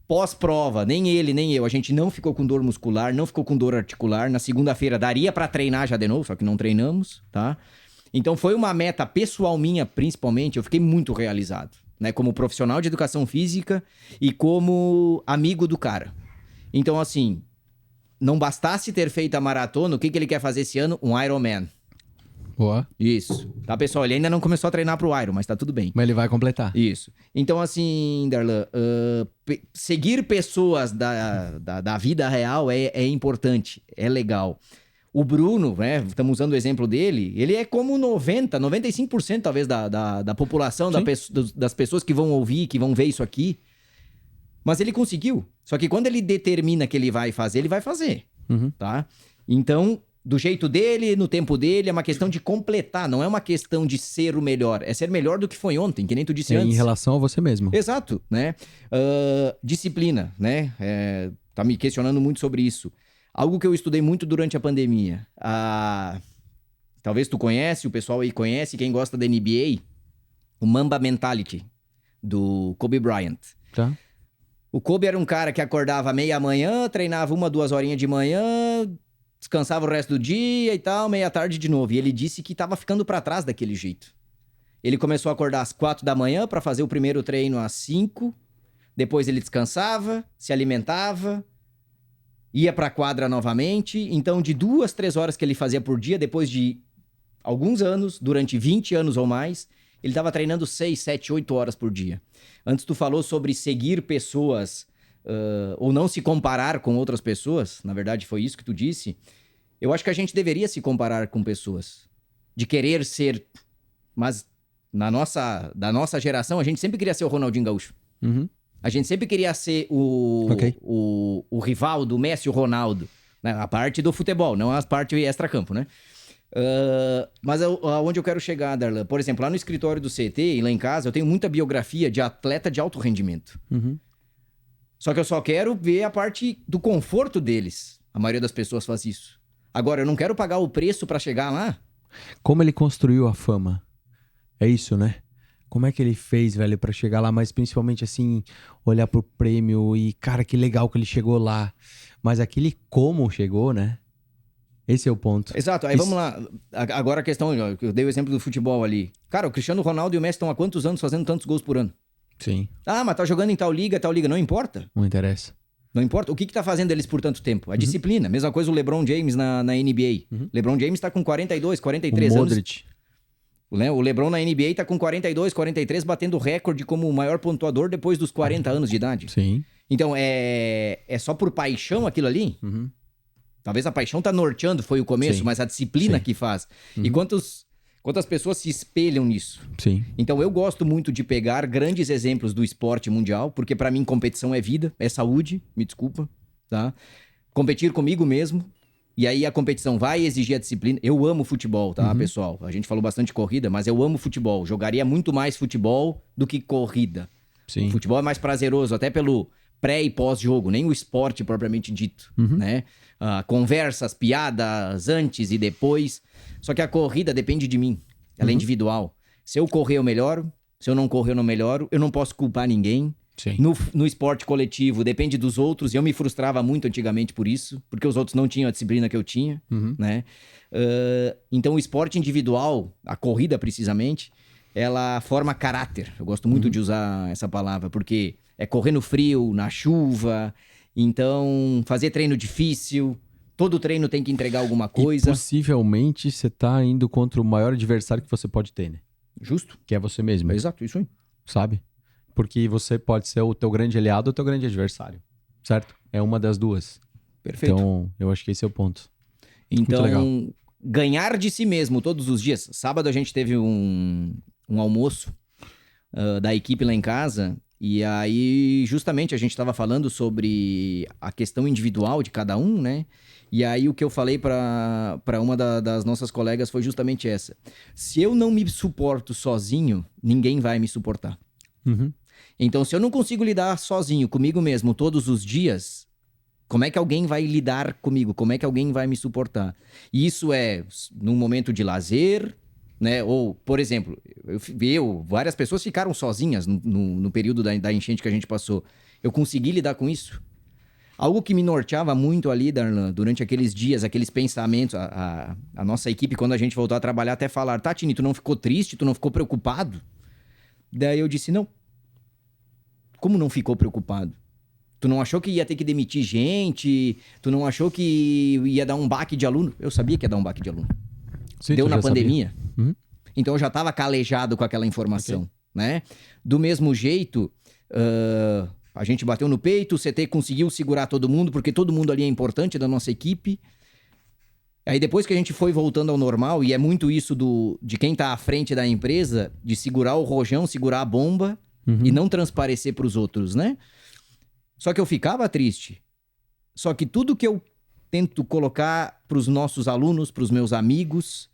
Pós-prova, nem ele, nem eu, a gente não ficou com dor muscular, não ficou com dor articular. Na segunda-feira daria pra treinar já de novo, só que não treinamos, tá? Então foi uma meta pessoal minha, principalmente, eu fiquei muito realizado, né? Como profissional de educação física e como amigo do cara. Então, assim, não bastasse ter feito a maratona, o que ele quer fazer esse ano? Um Ironman. Boa. Isso. Tá, pessoal? Ele ainda não começou a treinar pro Iron, mas tá tudo bem. Mas ele vai completar. Isso. Então, assim, Darlan, seguir pessoas da vida real é importante, é legal. O Bruno, né, estamos usando o exemplo dele, ele é como 95% talvez da população, das pessoas que vão ouvir, que vão ver isso aqui. Mas ele conseguiu. Só que quando ele determina que ele vai fazer, tá? Então, do jeito dele, no tempo dele, é uma questão de completar, não é uma questão de ser o melhor. É ser melhor do que foi ontem, que nem tu disse antes. Em relação a você mesmo. Exato, né? Disciplina, né? Tá me questionando muito sobre isso. Algo que eu estudei muito durante a pandemia. Talvez tu conhece, o pessoal aí conhece, quem gosta da NBA, o Mamba Mentality, do Kobe Bryant. Tá. O Kobe era um cara que acordava meia manhã, treinava 1-2 horinhas de manhã, descansava o resto do dia e tal, meia tarde de novo. E ele disse que tava ficando pra trás daquele jeito. Ele começou a acordar às 4 da manhã pra fazer o primeiro treino às 5. Depois ele descansava, se alimentava, ia pra quadra novamente. Então, de 2-3 horas que ele fazia por dia, depois de alguns anos, durante 20 anos ou mais, ele tava treinando 6, 7, 8 horas por dia. Antes tu falou sobre seguir pessoas... ou não se comparar com outras pessoas, na verdade foi isso que tu disse, eu acho que a gente deveria se comparar com pessoas. De querer ser... Mas da nossa geração, a gente sempre queria ser o Ronaldinho Gaúcho. Uhum. A gente sempre queria ser o rival do Messi e o Ronaldo. Né? A parte do futebol, não a parte extra-campo, né? Mas aonde eu quero chegar, Darlan? Por exemplo, lá no escritório do CT e lá em casa, eu tenho muita biografia de atleta de alto rendimento. Uhum. Só que eu só quero ver a parte do conforto deles. A maioria das pessoas faz isso. Agora, eu não quero pagar o preço pra chegar lá. Como ele construiu a fama? É isso, né? Como é que ele fez, velho, pra chegar lá? Mas principalmente, assim, olhar pro prêmio e, cara, que legal que ele chegou lá. Mas aquele como chegou, né? Esse é o ponto. Exato, aí vamos lá. Agora a questão, eu dei o exemplo do futebol ali. Cara, o Cristiano Ronaldo e o Messi estão há quantos anos fazendo tantos gols por ano? Sim. Ah, mas tá jogando em tal liga, não importa. Não interessa. Não importa. O que tá fazendo eles por tanto tempo? A disciplina. Mesma coisa o LeBron James na NBA. LeBron James tá com 42, 43 o anos. Modric. O LeBron na NBA tá com 42, 43, batendo recorde como o maior pontuador depois dos 40 anos de idade. Sim. Então, é só por paixão aquilo ali? Talvez a paixão tá norteando, foi o começo, Sim. mas a disciplina Sim. que faz. E quantas pessoas se espelham nisso? Sim. Então, eu gosto muito de pegar grandes exemplos do esporte mundial, porque pra mim competição é vida, é saúde, me desculpa, tá? Competir comigo mesmo. E aí a competição vai exigir a disciplina. Eu amo futebol, tá, pessoal? A gente falou bastante de corrida, mas eu amo futebol. Jogaria muito mais futebol do que corrida. Sim. O futebol é mais prazeroso, até pelo pré e pós-jogo, nem o esporte propriamente dito, né? Conversas, piadas antes e depois. Só que a corrida depende de mim. Ela é individual. Se eu correr, eu melhoro. Se eu não correr, eu não melhoro. Eu não posso culpar ninguém. Sim. No esporte coletivo, depende dos outros. E eu me frustrava muito antigamente por isso, porque os outros não tinham a disciplina que eu tinha, né? Então, o esporte individual, a corrida precisamente, ela forma caráter. Eu gosto muito de usar essa palavra, porque é correr no frio, na chuva. Então, fazer treino difícil. Todo treino tem que entregar alguma coisa. E possivelmente você tá indo contra o maior adversário que você pode ter, né? Justo. Que é você mesmo. Exato, isso aí. Sabe? Porque você pode ser o teu grande aliado ou o teu grande adversário. Certo? É uma das duas. Perfeito. Então, eu acho que esse é o ponto. Então, Muito legal. ganhar de si mesmo todos os dias. Sábado a gente teve um almoço da equipe lá em casa. E aí, justamente, a gente estava falando sobre a questão individual de cada um, né? E aí, o que eu falei para uma das nossas colegas foi justamente essa. Se eu não me suporto sozinho, ninguém vai me suportar. Então, se eu não consigo lidar sozinho comigo mesmo todos os dias, como é que alguém vai lidar comigo? Como é que alguém vai me suportar? E isso é num momento de lazer, né? Ou, por exemplo, várias pessoas ficaram sozinhas no período da enchente que a gente passou. Eu consegui lidar com isso. Algo que me norteava muito ali, Darlan, durante aqueles dias, aqueles pensamentos, a nossa equipe, quando a gente voltou a trabalhar, até falar, Tini, tu não ficou triste? Tu não ficou preocupado? Daí eu disse, não. Como não ficou preocupado? Tu não achou que ia ter que demitir gente? Tu não achou que ia dar um baque de aluno? Eu sabia que ia dar um baque de aluno. Sim, Deu tu na já pandemia. sabia. Então eu já estava calejado com aquela informação, né? Do mesmo jeito, a gente bateu no peito, o CT conseguiu segurar todo mundo, porque todo mundo ali é importante da nossa equipe. Aí depois que a gente foi voltando ao normal, e é muito isso de quem tá à frente da empresa, de segurar o rojão, segurar a bomba e não transparecer pros outros, né? Só que eu ficava triste. Só que tudo que eu tento colocar pros nossos alunos, pros meus amigos,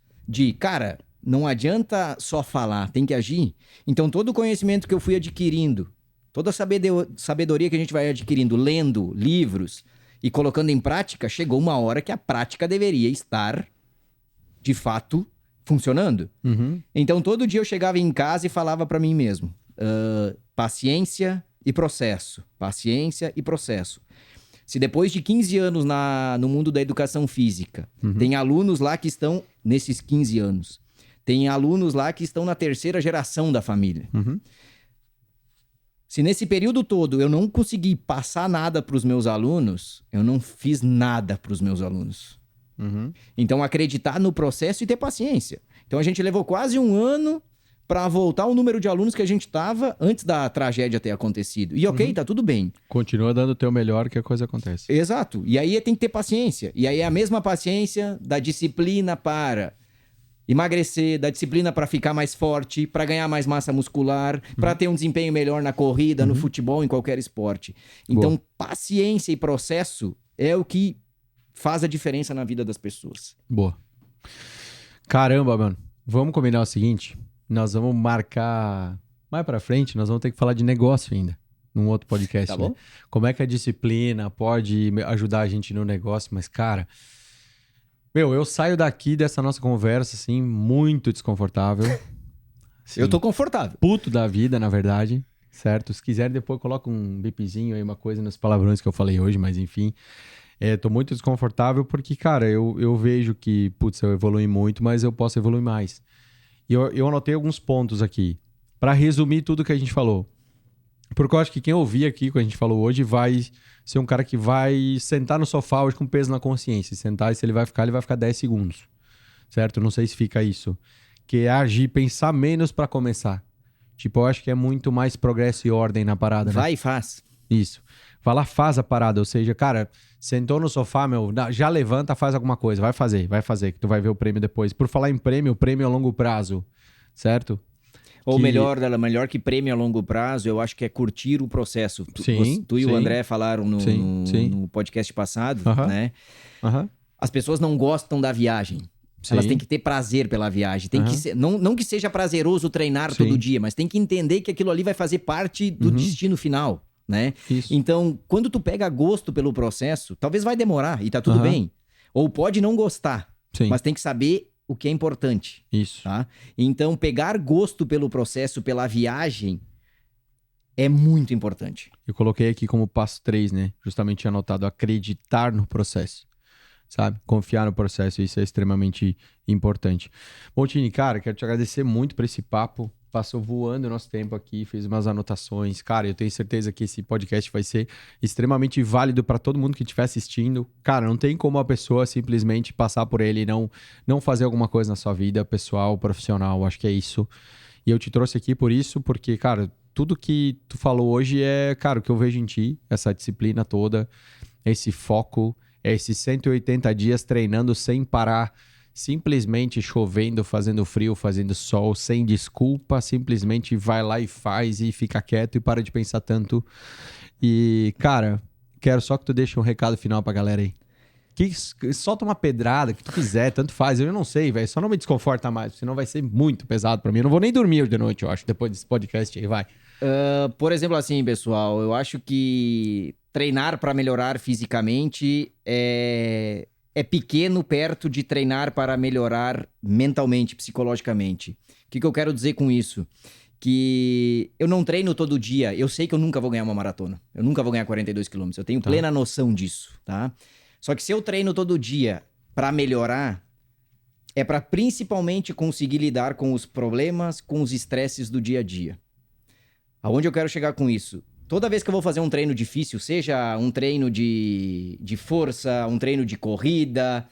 cara, não adianta só falar, tem que agir. Então todo o conhecimento que eu fui adquirindo, toda a sabedoria que a gente vai adquirindo, lendo livros e colocando em prática, chegou uma hora que a prática deveria estar, de fato, funcionando. Então, todo dia eu chegava em casa e falava para mim mesmo, paciência e processo. Paciência e processo. Se depois de 15 anos no mundo da educação física, tem alunos lá que estão nesses 15 anos, tem alunos lá que estão na terceira geração da família. Se nesse período todo eu não consegui passar nada para os meus alunos, eu não fiz nada para os meus alunos. Então, acreditar no processo e ter paciência. Então, a gente levou quase um ano para voltar ao número de alunos que a gente estava antes da tragédia ter acontecido. E ok, tá tudo bem. Continua dando o teu melhor que a coisa acontece. Exato. E aí tem que ter paciência. E aí é a mesma paciência da disciplina para emagrecer, da disciplina para ficar mais forte, para ganhar mais massa muscular, para ter um desempenho melhor na corrida, no futebol, em qualquer esporte. Então, paciência e processo é o que faz a diferença na vida das pessoas. Boa. Caramba, mano. Vamos combinar o seguinte? Nós vamos marcar mais pra frente, nós vamos ter que falar de negócio ainda, num outro podcast. Tá bom? Né? Como é que a disciplina pode ajudar a gente no negócio, mas, cara, Meu, eu saio daqui dessa nossa conversa, assim, muito desconfortável. Assim, Eu tô confortável. puto da vida, na verdade, certo? Se quiser, depois coloca um bipzinho aí, uma coisa nos palavrões que eu falei hoje, mas enfim. Tô muito desconfortável porque, cara, eu vejo que, putz, eu evolui muito, mas eu posso evoluir mais. E eu anotei alguns pontos aqui, pra resumir tudo que a gente falou. Porque eu acho que quem ouvir aqui, o que a gente falou hoje, vai ser um cara que vai sentar no sofá hoje com peso na consciência. Sentar e se ele vai ficar 10 segundos. Certo? Não sei se fica isso. Que é agir, pensar menos pra começar. Tipo, eu acho que é muito mais progresso e ordem na parada, né? Vai e faz. Isso. Vai lá, faz a parada. Ou seja, cara, sentou no sofá, meu, já levanta, faz alguma coisa. Vai fazer, que tu vai ver o prêmio depois. Por falar em prêmio, o prêmio é a longo prazo. Certo? Ou Que- melhor que prêmio a longo prazo, eu acho que é curtir o processo. Sim, Tu e o sim, André falaram sim, sim. no podcast passado, Aham, né? aham. As pessoas não gostam da viagem. Elas têm Sim, que ter prazer pela viagem. Tem que aham, ser, não que seja prazeroso treinar todo sim. dia, mas tem que entender que aquilo ali vai fazer parte do Uhum, destino final, né? isso. Então, quando tu pega gosto pelo processo, talvez vai demorar e tá tudo Aham, bem. Ou pode não gostar, sim, mas tem que saber o que é importante, isso. tá? Então, pegar gosto pelo processo, pela viagem, é muito importante. Eu coloquei aqui como passo 3, né? Justamente tinha anotado acreditar no processo, sabe? Confiar no processo, isso é extremamente importante. Bom, Tini, cara, quero te agradecer muito por esse papo. Passou voando o nosso tempo aqui, fez umas anotações. Cara, eu tenho certeza que esse podcast vai ser extremamente válido para todo mundo que estiver assistindo. Cara, não tem como a pessoa simplesmente passar por ele e não fazer alguma coisa na sua vida, pessoal, profissional. Acho que é isso. E eu te trouxe aqui por isso, porque, cara, tudo que tu falou hoje é, cara, o que eu vejo em ti, essa disciplina toda, esse foco, esses 180 dias treinando sem parar, simplesmente chovendo, fazendo frio, fazendo sol, sem desculpa, simplesmente vai lá e faz e fica quieto e para de pensar tanto. E, cara, quero só que tu deixe um recado final pra galera aí. Solta uma pedrada que tu quiser, tanto faz. Eu não sei, velho. Só não me desconforta mais, senão vai ser muito pesado pra mim. Eu não vou nem dormir hoje de noite, eu acho, depois desse podcast aí, vai. Por exemplo, assim, pessoal, eu acho que treinar para melhorar fisicamente é pequeno perto de treinar para melhorar mentalmente, psicologicamente. O que eu quero dizer com isso? Que eu não treino todo dia. Eu sei que eu nunca vou ganhar uma maratona. Eu nunca vou ganhar 42 quilômetros. Eu tenho Tá. plena noção disso, tá? Só que se eu treino todo dia para melhorar, é para principalmente conseguir lidar com os problemas, com os estresses do dia a dia. Aonde eu quero chegar com isso? Toda vez que eu vou fazer um treino difícil, seja um treino de força, um treino de corrida,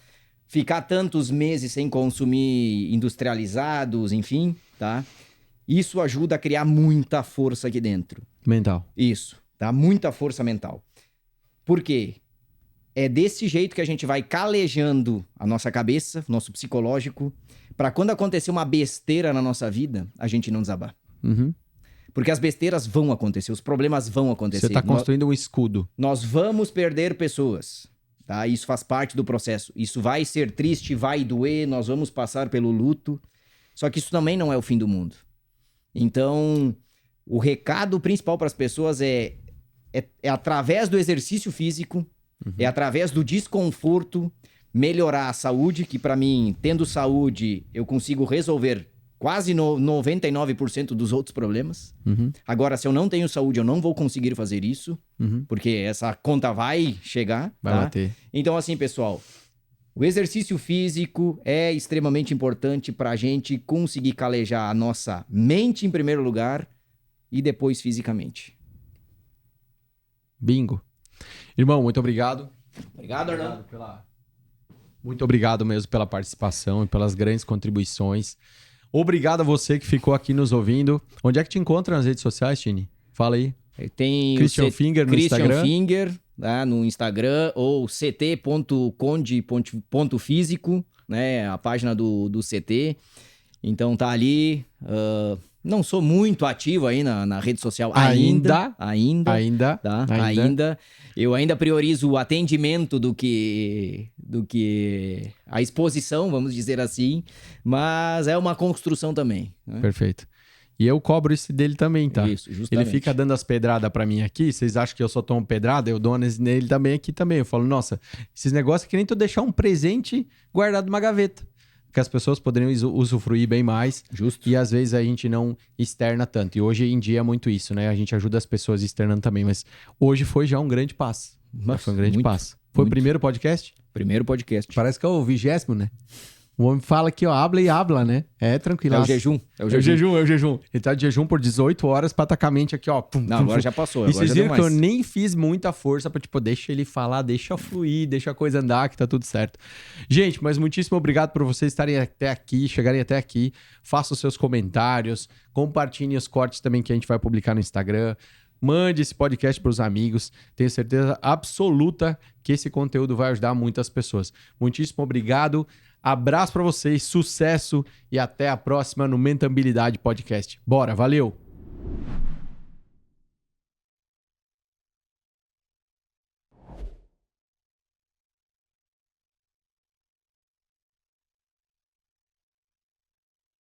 ficar tantos meses sem consumir industrializados, enfim, tá? Isso ajuda a criar muita força aqui dentro. Mental. Isso, tá? Muita força mental. Por quê? É desse jeito que a gente vai calejando a nossa cabeça, nosso psicológico, para quando acontecer uma besteira na nossa vida, a gente não desabar. Uhum. Porque as besteiras vão acontecer, os problemas vão acontecer. Você tá construindo um escudo. Nós vamos perder pessoas, tá? Isso faz parte do processo. Isso vai ser triste, vai doer, nós vamos passar pelo luto. Só que isso também não é o fim do mundo. Então, o recado principal para as pessoas é através do exercício físico, é através do desconforto, melhorar a saúde, que para mim, tendo saúde, eu consigo resolver quase 99% dos outros problemas. Uhum. Agora, se eu não tenho saúde, eu não vou conseguir fazer isso, Uhum. porque essa conta vai chegar. Vai tá? bater. Então, assim, pessoal, o exercício físico é extremamente importante para a gente conseguir calejar a nossa mente em primeiro lugar e depois fisicamente. Bingo. Irmão, muito obrigado. Obrigado, Arnaldo. Muito obrigado mesmo pela participação e pelas grandes contribuições. Obrigado a você que ficou aqui nos ouvindo. Onde é que te encontra nas redes sociais, Tini? Fala aí. Tem Christian Finger no Christian Instagram. Finger, tá? No Instagram, ou ct.conde.físico, né? A página do CT. Então tá ali. Não sou muito ativo aí na rede social ainda. Tá? Ainda. Eu ainda priorizo o atendimento do que a exposição, vamos dizer assim. Mas é uma construção também. Né? Perfeito. E eu cobro isso dele também, tá? Isso, justamente. Ele fica dando as pedradas pra mim aqui, vocês acham que eu só tomo pedrada? Eu dou nele também aqui também. Eu falo, nossa, esses negócios é que nem tu deixar um presente guardado numa gaveta. Que as pessoas poderiam usufruir bem mais. Justo. E às vezes a gente não externa tanto. E hoje em dia é muito isso, né? A gente ajuda as pessoas externando também. Mas hoje foi já um grande passo. Nossa, foi um grande muito, passo. Foi muito. o primeiro podcast? Primeiro podcast. Parece que é o 20º, né? O homem fala aqui, ó, habla e habla, né? É tranquilo. É o jejum. É o jejum. Ele tá de jejum por 18 horas pra tacar a mente aqui, ó. Pum, Não, pum, agora pum. já passou. E Agora vocês já deu viram que eu mais. nem fiz muita força pra, tipo, deixa ele falar, deixa fluir, deixa a coisa andar, que tá tudo certo. Gente, mas muitíssimo obrigado por vocês estarem até aqui, chegarem até aqui. Façam os seus comentários, compartilhem os cortes também que a gente vai publicar no Instagram. Mande esse podcast para os amigos. Tenho certeza absoluta que esse conteúdo vai ajudar muitas pessoas. Muitíssimo obrigado. Abraço para vocês, sucesso e até a próxima no Mentabilidade Podcast. Bora, valeu!